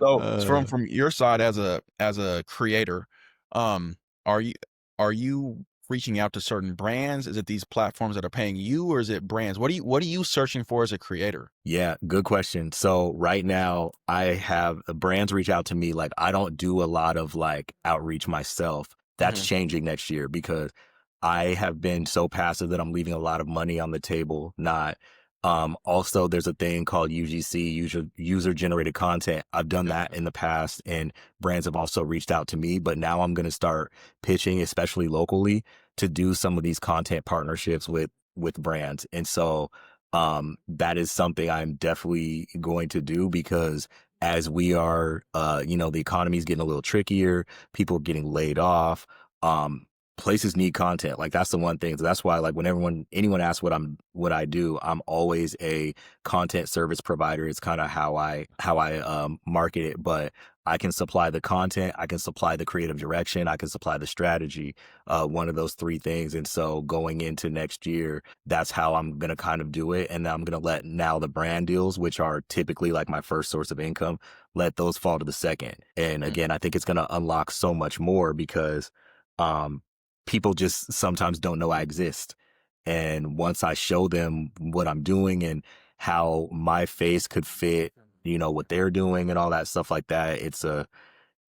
So from your side as a creator, are you reaching out to certain brands? Is it these platforms that are paying you, or is it brands? What are you searching for as a creator?
Yeah, good question. So right now I have brands reach out to me. Like I don't do a lot of like outreach myself. That's changing next year because I have been so passive that I'm leaving a lot of money on the table. Not also there's a thing called UGC, user generated content. I've done that in the past and brands have also reached out to me, but now I'm going to start pitching, especially locally, to do some of these content partnerships with brands. And so that is something I'm definitely going to do because as we are, you know, the economy is getting a little trickier, people are getting laid off. Places need content. Like that's the one thing. So that's why, like, when anyone asks what I do, I'm always a content service provider. It's kind of how I market it. But I can supply the content, I can supply the creative direction, I can supply the strategy. One of those three things. And so going into next year, that's how I'm gonna kind of do it. And I'm gonna let now the brand deals, which are typically like my first source of income, let those fall to the second. And again, I think it's gonna unlock so much more because people just sometimes don't know I exist. And once I show them what I'm doing and how my face could fit, you know, what they're doing and all that stuff like that,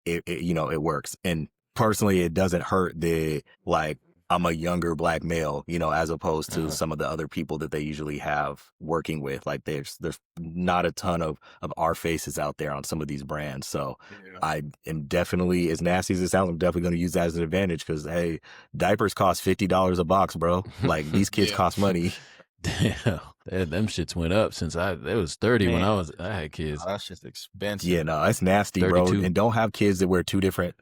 you know, it works. And personally, it doesn't hurt that like I'm a younger black male, you know, as opposed to some of the other people that they usually have working with. Like there's not a ton of our faces out there on some of these brands. So I am definitely, as nasty as it sounds, I'm definitely going to use that as an advantage because, hey, diapers cost $50 a box, bro. Like these kids cost money.
Damn, them shits went up since it was 30 when I had kids.
That's just expensive.
Yeah, no, it's nasty, 32. Bro. And don't have kids that wear two different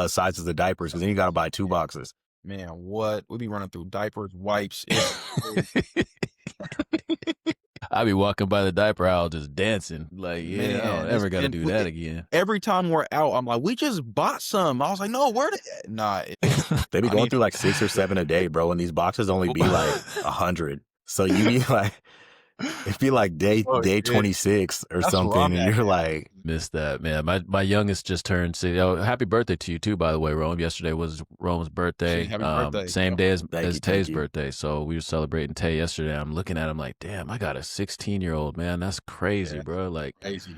sizes of diapers because then you got to buy 2 boxes.
Man, what? We'll be running through diapers, wipes.
I be walking by the diaper aisle just dancing. Like, yeah, man, I don't ever got to do that again.
Every time we're out, I'm like, we just bought some. I was like, no, where?
They be going through like 6 or 7 a day, bro. And these boxes only be like 100. So you be like, it'd be like day 26 or something, and you're like,
missed that, man. My youngest just turned 6. Oh, happy birthday to you too, by the way, Rome. Yesterday was Rome's birthday.
Happy birthday.
Same day as Tay's birthday. So we were celebrating Tay yesterday. I'm looking at him like, damn, I got a 16-year-old, man. That's crazy, bro. Like,
crazy.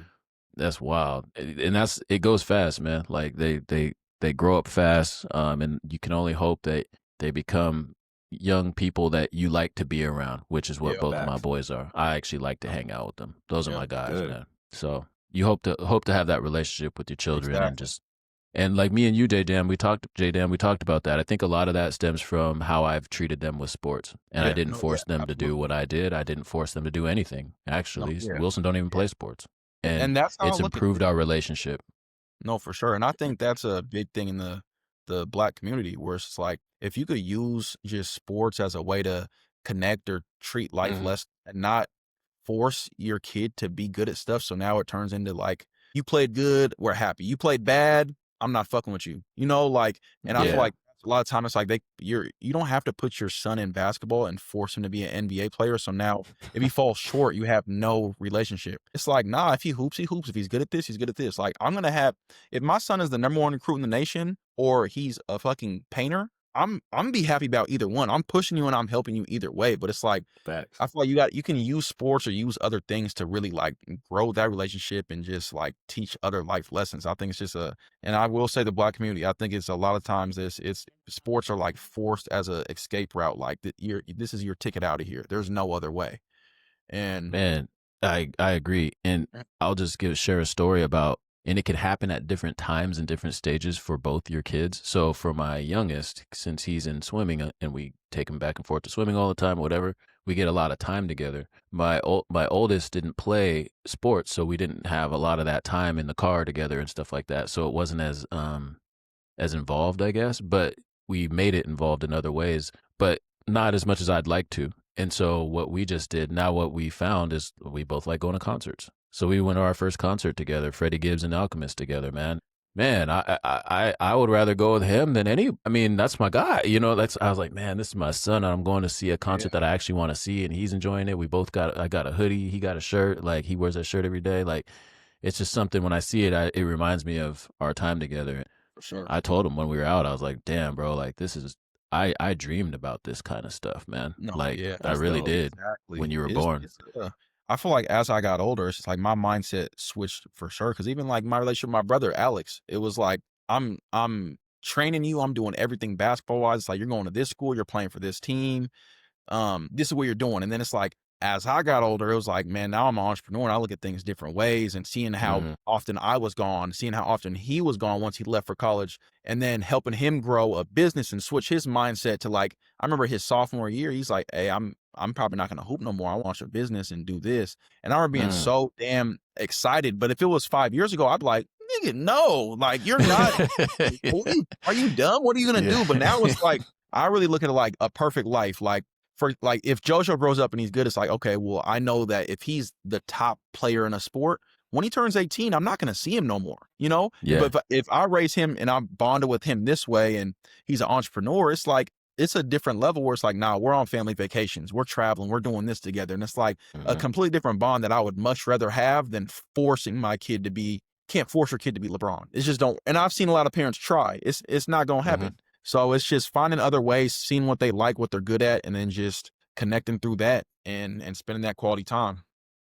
That's wild, and it goes fast, man. Like they grow up fast, and you can only hope that they become young people that you like to be around, which is what both of my boys are. I actually like to hang out with them. Those are my guys, man. So you hope to have that relationship with your children and like me and you, JDam, we talked about that. I think a lot of that stems from how I've treated them with sports, and I didn't force them to do what I did. I didn't force them to do anything. Actually, Wilson don't even play sports, and that's how it's improved our relationship.
No, for sure, and I think that's a big thing in the Black community, where it's like, if you could use just sports as a way to connect or treat life less and not force your kid to be good at stuff. So now it turns into like, you played good, we're happy. You played bad, I'm not fucking with you. You know, like, and I feel like a lot of times it's like you don't have to put your son in basketball and force him to be an NBA player. So now if he falls short, you have no relationship. It's like, nah, if he hoops, he hoops. If he's good at this, he's good at this. Like, if my son is the #1 recruit in the nation or he's a fucking painter, I'm be happy about either one. I'm pushing you and I'm helping you either way. But it's like,
facts.
I feel like you can use sports or use other things to really like grow that relationship and just like teach other life lessons. I think it's just and I will say the Black community, I think it's a lot of times it's sports are like forced as a escape route. Like this is your ticket out of here. There's no other way. And
man, I agree. And I'll just share a story about. And it could happen at different times and different stages for both your kids. So for my youngest, since he's in swimming and we take him back and forth to swimming all the time, whatever, we get a lot of time together. My oldest didn't play sports, so we didn't have a lot of that time in the car together and stuff like that. So it wasn't as involved, I guess, but we made it involved in other ways, but not as much as I'd like to. And so what we just did, now what we found is we both like going to concerts. So we went to our first concert together, Freddie Gibbs and Alchemist together, man. Man, I would rather go with him than any. I mean, that's my guy. You know, I was like, man, this is my son. And I'm going to see a concert that I actually want to see, and he's enjoying it. We both I got a hoodie. He got a shirt. Like, he wears that shirt every day. Like, it's just something, when I see it, it reminds me of our time together.
For sure.
I told him when we were out, I was like, damn, bro, like, this is, I dreamed about this kind of stuff, man.
No,
like,
yeah,
I really did
exactly.
when you were born.
I feel like as I got older, it's just like my mindset switched for sure. Because even like my relationship with my brother Alex, it was like I'm training you. I'm doing everything basketball wise. It's like, you're going to this school, you're playing for this team. This is what you're doing. And then it's like, as I got older, it was like, man, now I'm an entrepreneur and I look at things different ways, and seeing how often I was gone, seeing how often he was gone once he left for college, and then helping him grow a business and switch his mindset to, like, I remember his sophomore year, he's like, hey, I'm probably not going to hoop no more. I want your business and do this. And I remember being so damn excited. But if it was 5 years ago, I'd be like, nigga, no, like, you're not, are you dumb? What are you going to do? But now it's like, I really look at it like a perfect life. Like, for like, if JoJo grows up and he's good, it's like, okay, well, I know that if he's the top player in a sport, when he turns 18, I'm not going to see him no more, you know?
Yeah.
But if I raise him and I'm bonded with him this way and he's an entrepreneur, it's like, it's a different level where it's like, nah, we're on family vacations, we're traveling, we're doing this together. And it's like a completely different bond that I would much rather have than forcing my kid to be, can't force your kid to be LeBron. It's just don't. And I've seen a lot of parents try. It's not going to happen. So it's just finding other ways, seeing what they like, what they're good at, and then just connecting through that and spending that quality time.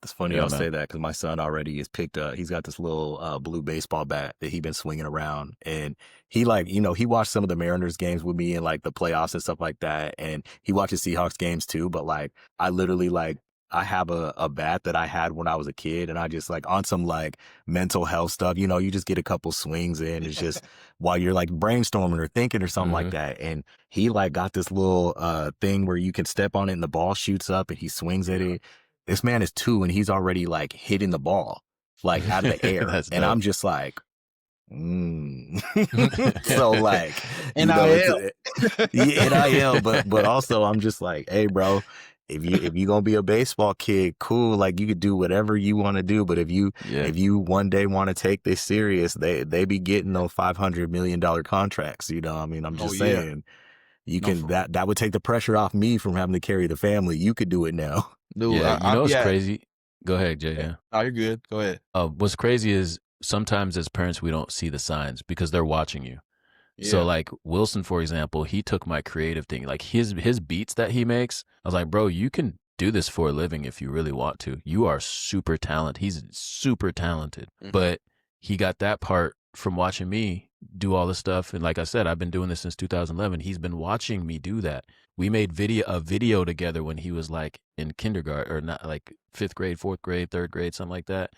It's funny y'all say that, because my son already is picked up. He's got this little blue baseball bat that he's been swinging around, and he, like, you know, he watched some of the Mariners games with me and like the playoffs and stuff like that, and he watches Seahawks games too. But like, I literally, like, I have a bat that I had when I was a kid, and I just, like, on some like mental health stuff, you know, you just get a couple swings in. It's just while you're like brainstorming or thinking or something like that. And he like got this little thing where you can step on it and the ball shoots up and he swings at it. This man is 2 and he's already like hitting the ball like out of the air. And
dope.
I'm just like, so like,
NIL.
NIL, but also I'm just like, hey bro, if you gonna be a baseball kid, cool, like, you could do whatever you want to do, but if you one day want to take this serious, they be getting those $500 million contracts, you know. I mean, I'm just saying, you can, that would take the pressure off me from having to carry the family. You could do it now.
Dude,
you know what's crazy? Go ahead, Jay. Yeah.
Oh, you're good. Go ahead.
What's crazy is sometimes as parents we don't see the signs because they're watching you. So like Wilson, for example, he took my creative thing, like his beats that he makes. I was like, bro, you can do this for a living if you really want to. You are super talented. He's super talented, but he got that part from watching me do all this stuff. And like I said, I've been doing this since 2011. He's been watching me do that. We made a video together when he was like in kindergarten, or not, like 5th grade, 4th grade, 3rd grade, something like that.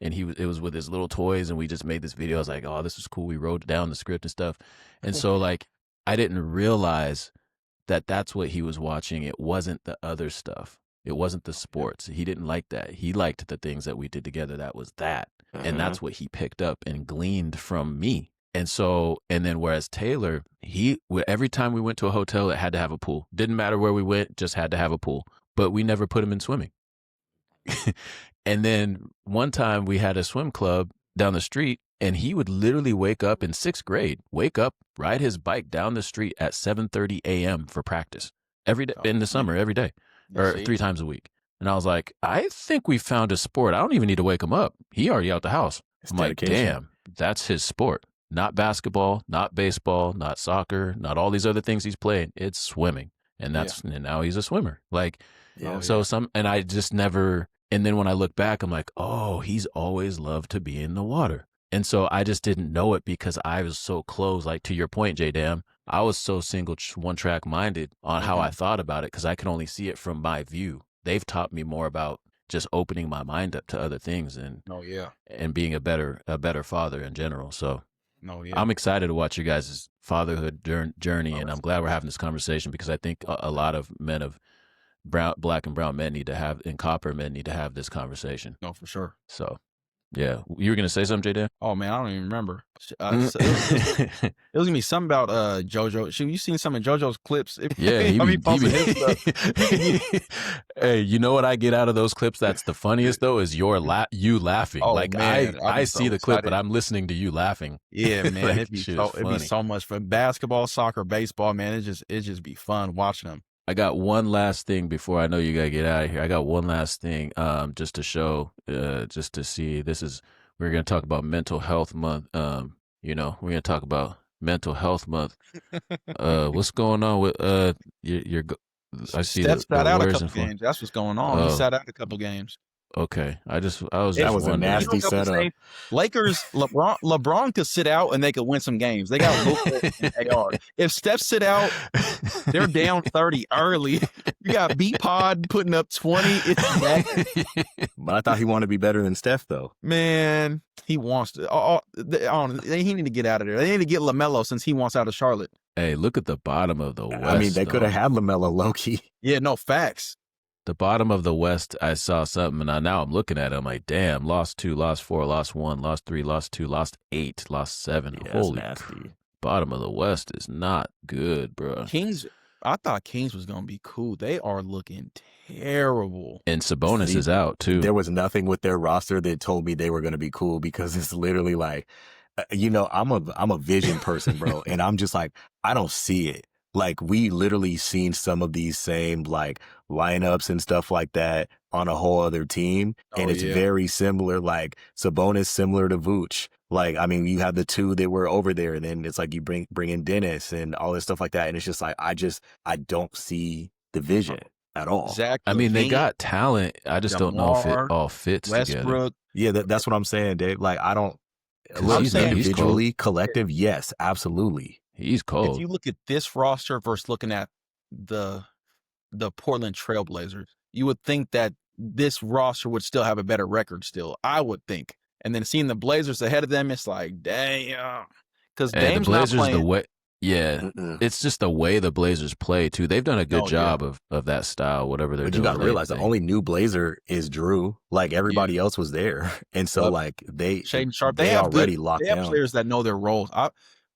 And it was with his little toys, and we just made this video. I was like, oh, this is cool. We wrote down the script and stuff. And so like, I didn't realize that that's what he was watching. It wasn't the other stuff. It wasn't the sports. He didn't like that. He liked the things that we did together. That was that. And that's what he picked up and gleaned from me. And so, and then whereas Taylor, every time we went to a hotel, it had to have a pool. Didn't matter where we went, just had to have a pool. But we never put him in swimming. And then one time we had a swim club down the street, and he would literally wake up in 6th grade, ride his bike down the street at 7:30 a.m. for practice every day in the summer, every day, or 3 times a week. And I was like, I think we found a sport. I don't even need to wake him up. He already out the house. I'm like, damn, that's his sport. Not basketball, not baseball, not soccer, not all these other things he's playing. It's swimming. And and now he's a swimmer. Like, and I just never. And then when I look back, I'm like, oh, he's always loved to be in the water. And so I just didn't know it because I was so close. Like, to your point, JDam, I was so one-track minded on how I thought about it because I could only see it from my view. They've taught me more about just opening my mind up to other things and being a better father in general. So I'm excited to watch you guys' fatherhood journey, and I'm glad we're having this conversation because I think a lot of men of black and brown men and copper men need to have this conversation.
No, for sure.
So Yeah. You were gonna say something, JDam?
Oh man, I don't even remember. It was gonna be something about JoJo. Shoot, you seen some of JoJo's clips?
Yeah,
Posting his stuff.
Hey, you know what I get out of those clips? That's the funniest though is you laughing.
Oh
Like
man,
I
be
see
so
the clip, but
excited.
I'm listening to you laughing.
Yeah, man,
Like,
it'd be so much fun. Basketball, soccer, baseball, man, it just be fun watching them.
I got one last thing before I know you gotta get out of here. I got one last thing, just to show, just to see. We're gonna talk about Mental Health Month. We're gonna talk about Mental Health Month. What's going on with I see
Steph
the
sat out a
Warriors
couple
and Florida.
games. That's what's going on. He
Oh,
sat out a couple games.
okay. I was
That
just
was a
wondering.
nasty
You don't know
setup.
Lakers, LeBron could sit out and they could win some games. They got Luka and AR. If Steph sit out, they're down 30 early. You got B-Pod putting up 20. It's bad.
But I thought he wanted to be better than Steph, though.
Man, he wants to. He need to get out of there. They need to get LaMelo since he wants out of Charlotte.
Hey, look at the bottom of the West.
I mean, they could have
though.
had LaMelo low-key.
Yeah, no, facts.
The bottom of the West, I saw something, and now I'm looking at it. I'm like, damn, lost 2, lost 4, lost 1, lost 3, lost 2, lost 8, lost 7.
Yeah,
Holy
that's nasty.
bottom of the West is not good, bro.
Kings, I thought Kings was going to be cool. They are looking terrible.
And Sabonis is out, too.
There was nothing with their roster that told me they were going to be cool because it's literally like, I'm a vision person, bro. And I'm just like, I don't see it. Like, we literally seen some of these same like lineups and stuff like that on a whole other team. And it's very similar, like Sabonis similar to Vooch. Like, I mean, you have the two that were over there, and then it's like you bring in Dennis and all this stuff like that. And it's just like, I don't see the vision at all.
Zach
I mean, they
LaVine,
got talent. I just don't know if it
DeMar,
all fits together.
Westbrook.
Yeah, that's what I'm saying, Dave. Like, I don't.
I'm saying
Individually, collective, yes, absolutely.
He's cold.
If you look at this roster versus looking at the Portland Trailblazers, you would think that this roster would still have a better record still. I would think. And then seeing the Blazers ahead of them, it's like, damn. Because Dame's
the Blazers,
not playing.
the way, it's just the way the Blazers play, too. They've done a good job of that style, whatever they're doing.
But you got to realize the only new Blazer is Drew. Like, everybody else was there. And so, like,
Shaden Sharp,
they already locked down.
They have players that know their roles.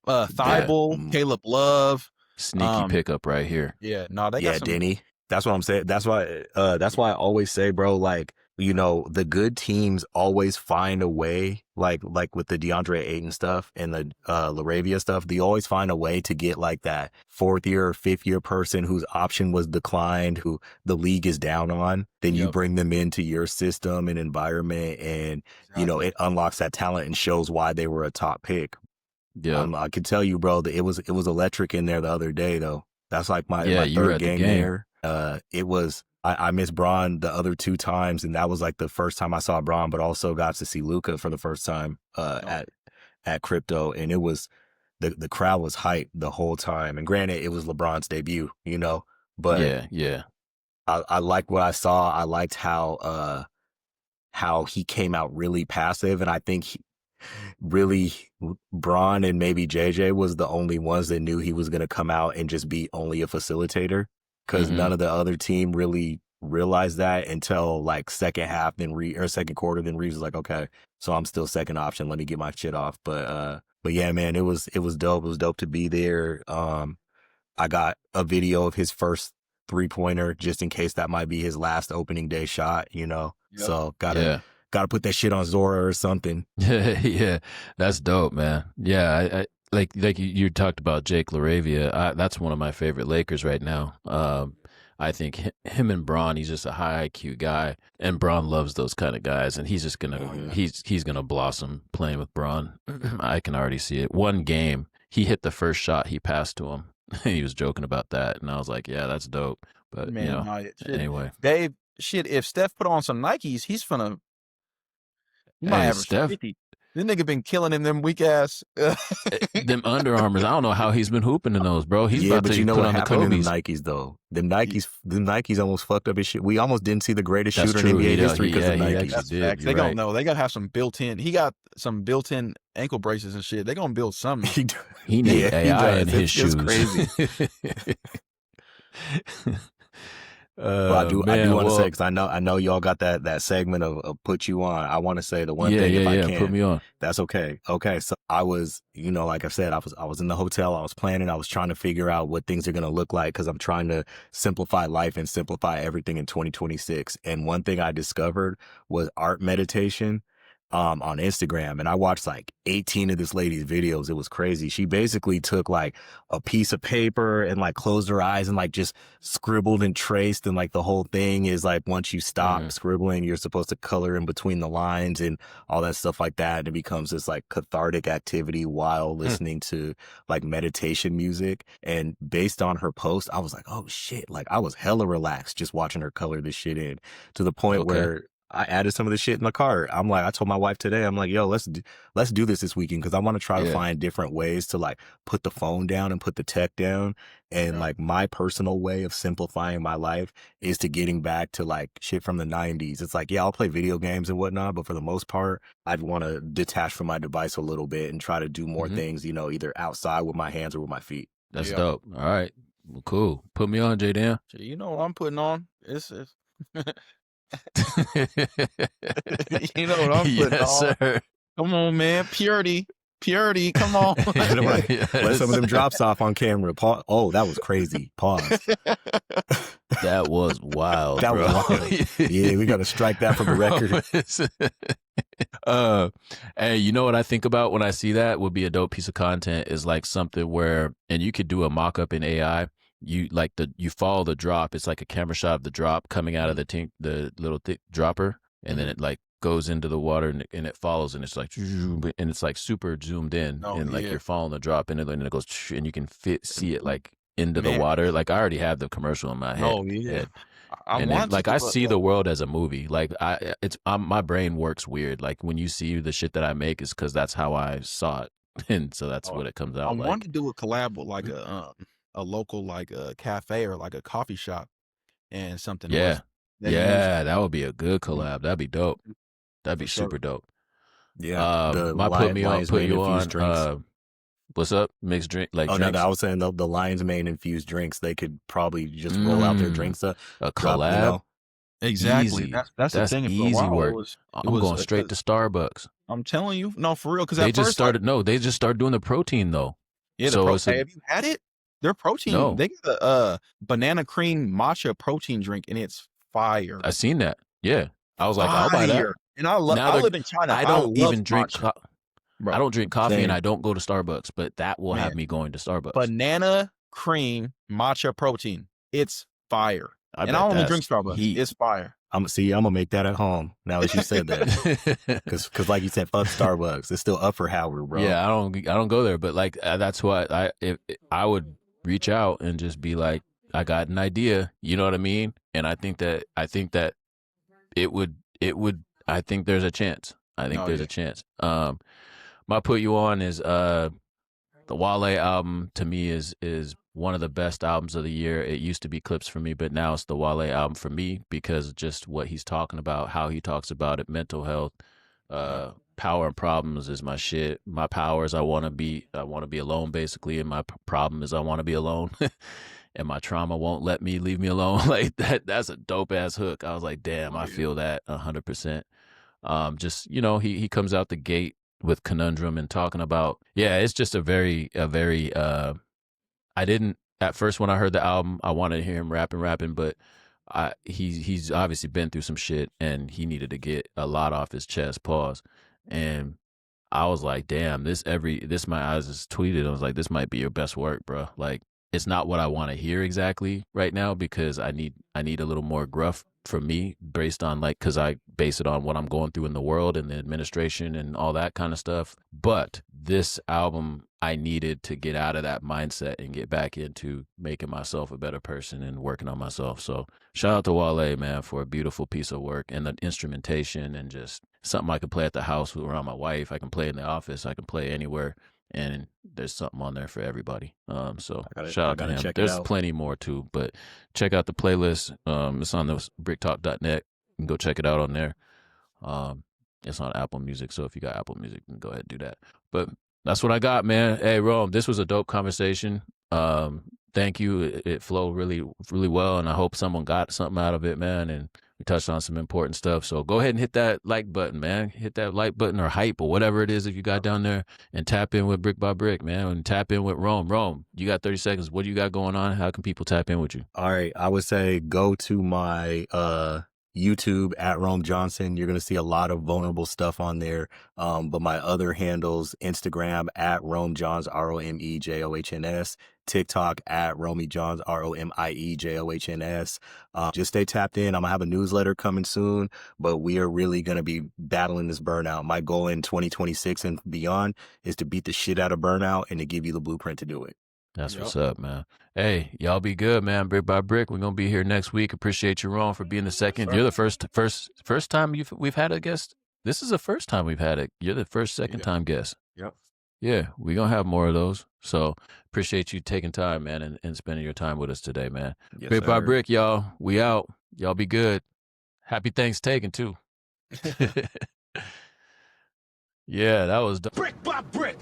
Thibault, Caleb Love.
Sneaky pickup right here.
Yeah, no, they got some.
Denny. That's what I'm saying. That's why I always say, bro, like, the good teams always find a way, like with the DeAndre Ayton stuff and the LaRavia stuff, they always find a way to get like that 4th year or 5th year person whose option was declined, who the league is down on. Then you bring them into your system and environment, and it unlocks that talent and shows why they were a top pick. Yeah, I can tell you, bro, that it was electric in there the other day, though. That's like my third game there. It was. I missed Braun the other 2 times, and that was like the first time I saw Braun, but also got to see Luka for the first time at Crypto, and it was the crowd was hyped the whole time. And granted, it was LeBron's debut, but I liked what I saw. I liked how he came out really passive, and I think really Braun and maybe JJ was the only ones that knew he was going to come out and just be only a facilitator. Because none of the other team really realized that until like second quarter. Then Reeves was like, okay, so I'm still second option. Let me get my shit off. But yeah, man, it was dope. It was dope to be there. I got a video of his first 3-pointer just in case that might be his last opening day shot. So gotta put that shit on Zora or something.
Yeah, that's dope, man. Yeah, I like you talked about Jake LaRavia. That's one of my favorite Lakers right now. I think him and Braun, he's just a high IQ guy, and Braun loves those kind of guys, and he's just gonna he's gonna blossom playing with Braun. I can already see it. One game, he hit the first shot, he passed to him. He was joking about that, and I was like, yeah, that's dope. But anyway,
Dave, if Steph put on some Nikes, he's finna. He might average 50. This nigga been killing him them weak ass.
Them Under Armours. I don't know how he's been hooping in those, bro. He's about to put
what
on the
happened
Kobe's.
to them Nikes though. Them Nikes almost fucked up his shit. We almost didn't see the greatest shooter in NBA history because of Nikes.
They gonna know. They gotta have some built-in. He got some built-in ankle braces and shit. They gonna build something.
He needs AI in his shoes.
It's crazy. Well, I do
Man,
want to say,
well,
because I know y'all got that segment of put you on. I want to say the one
yeah,
thing,
yeah,
if I
yeah. Put
can.
me on.
That's okay. Okay, so I was, like I said, I was in the hotel. I was planning. I was trying to figure out what things are gonna look like because I'm trying to simplify life and simplify everything in 2026. And one thing I discovered was art meditation on Instagram, and I watched like 18 of this lady's videos. It was crazy. She basically took like a piece of paper and like closed her eyes and like just scribbled and traced, and like the whole thing is like once you stop scribbling, you're supposed to color in between the lines and all that stuff like that, and it becomes this like cathartic activity while listening to like meditation music. And based on her post, I was like, oh shit, like I was hella relaxed just watching her color this shit in, to the point
Okay.
where I added some of the shit in the cart. I told my wife today, I'm like, yo, let's do this weekend, because I want to try to
Yeah.
find different ways to like put the phone down and put the tech down. And like my personal way of simplifying my life is to getting back to like shit from the 90s. It's like, yeah, I'll play video games and whatnot, but for the most part, I'd want to detach from my device a little bit and try to do more things, either outside with my hands or with my feet.
That's
Yeah.
dope. All right. Well, cool. Put me on, JDam.
You know what I'm putting on? It's you know what I'm putting
Yes,
on?
sir.
Come on, man. Purity. Come on.
Right.
Yes.
Let some of them drops off on camera. Oh, that was crazy. Pause.
That was wild,
That
bro.
was wild. Yeah, we got to strike that from the record.
Hey, you know what I think about when I see that would be a dope piece of content is like something where, and you could do a mock-up in AI. You follow the drop. It's like a camera shot of the drop coming out of the little dropper, and then it like goes into the water and it follows, and it's like, and it's like super zoomed in, and like you're following the drop, and then it goes, and you can see it like into the water. Like I already have the commercial in my head.
Oh yeah.
And then, like I see the world as a movie. Like my brain works weird. Like when you see the shit that I make is because that's how I saw it, and so that's what it comes out
I
like.
wanted to do a collab with like a local like a cafe or like a coffee shop and something.
Yeah,
that
that would be a good collab. That'd be dope. That'd be super dope.
Yeah, the
my
put
you on.
drinks.
What's up? Mixed drink like
Oh
drinks?
no, I was saying the lion's mane infused drinks. They could probably just roll out their drinks.
A collab.
Exactly.
Easy.
That's the thing.
Easy work. I'm going straight to Starbucks.
I'm telling you, no, for real. Because
they just started. They just started doing the protein though.
Yeah, have you had it? Their protein.
No.
They got a banana cream matcha protein drink, and it's fire.
I seen that. Yeah, I was like, I'll buy that.
And I live in China.
I don't even drink.
Bro,
I don't drink coffee,
same.
and I don't go to Starbucks. But that will have me going to Starbucks.
Banana cream matcha protein. It's fire. I don't even drink Starbucks. It's fire.
I'm gonna make that at home now that you said that, because like you said, fuck Starbucks. It's still up for Howard, bro.
Yeah, I don't go there, but like that's what I would reach out and just be like, I got an idea, you know what I mean? And I think that it would I think there's a chance. A chance. My put you on is the Wale album. To me is one of the best albums of the year. It used to be Clips for me, but now it's the Wale album for me because of just what he's talking about, how he talks about it, mental health, power and problems is my shit. My power is I want to be alone basically, and my problem is I want to be alone. And my trauma won't let me leave me alone. Like that's a dope ass hook. I was like, damn, I feel that 100%. Just, he comes out the gate with Conundrum and talking about, it's just a very, I didn't, at first when I heard the album, I wanted to hear him rapping, but he's obviously been through some shit and he needed to get a lot off his chest, pause. And I was like, damn, I just tweeted, I was like, this might be your best work, bro. Like, it's not what I want to hear exactly right now because I need a little more gruff from me based on because I base it on what I'm going through in the world and the administration and all that kind of stuff. But this album, I needed to get out of that mindset and get back into making myself a better person and working on myself. So shout out to Wale, man, for a beautiful piece of work and the instrumentation and just something I can play at the house around my wife. I can play in the office. I can play anywhere. And there's something on there for everybody. So shout out to him. There's plenty more too, but check out the playlist. It's on the bricktalk.net. You can go check it out on there. It's on Apple Music, so if you got Apple Music, you can go ahead and do that. But that's what I got, man. Hey, Rome, this was a dope conversation. thank you. It flowed really, really well, and I hope someone got something out of it, man. And we touched on some important stuff. So go ahead and hit that like button, man. Hit that like button or hype or whatever it is that you got down there, and tap in with Brick by Brick, man. And tap in with Rome. Rome, you got 30 seconds. What do you got going on? How can people tap in with you?
All right, I would say go to my YouTube at Rome Johnson. You're gonna see a lot of vulnerable stuff on there. But my other handles, Instagram at Rome Johns, ROMEJOHNS, TikTok at Romie Johns, ROMIEJOHNS. Just stay tapped in. I'm gonna have a newsletter coming soon, but we are really gonna be battling this burnout. My goal in 2026 and beyond is to beat the shit out of burnout and to give you the blueprint to do it.
That's what's up, man. Hey, y'all be good, man. Brick by Brick. We're gonna be here next week. Appreciate you, Ron, for being the second. You're the first time we've had a guest. This is the first time we've had it. You're the second time guest.
Yep.
Yeah, we're gonna have more of those. So appreciate you taking time, man, and spending your time with us today, man.
Yes,
Brick by
sir.
Brick, y'all. We out. Y'all be good. Happy Thanksgiving too. Yeah, that was
Brick by brick.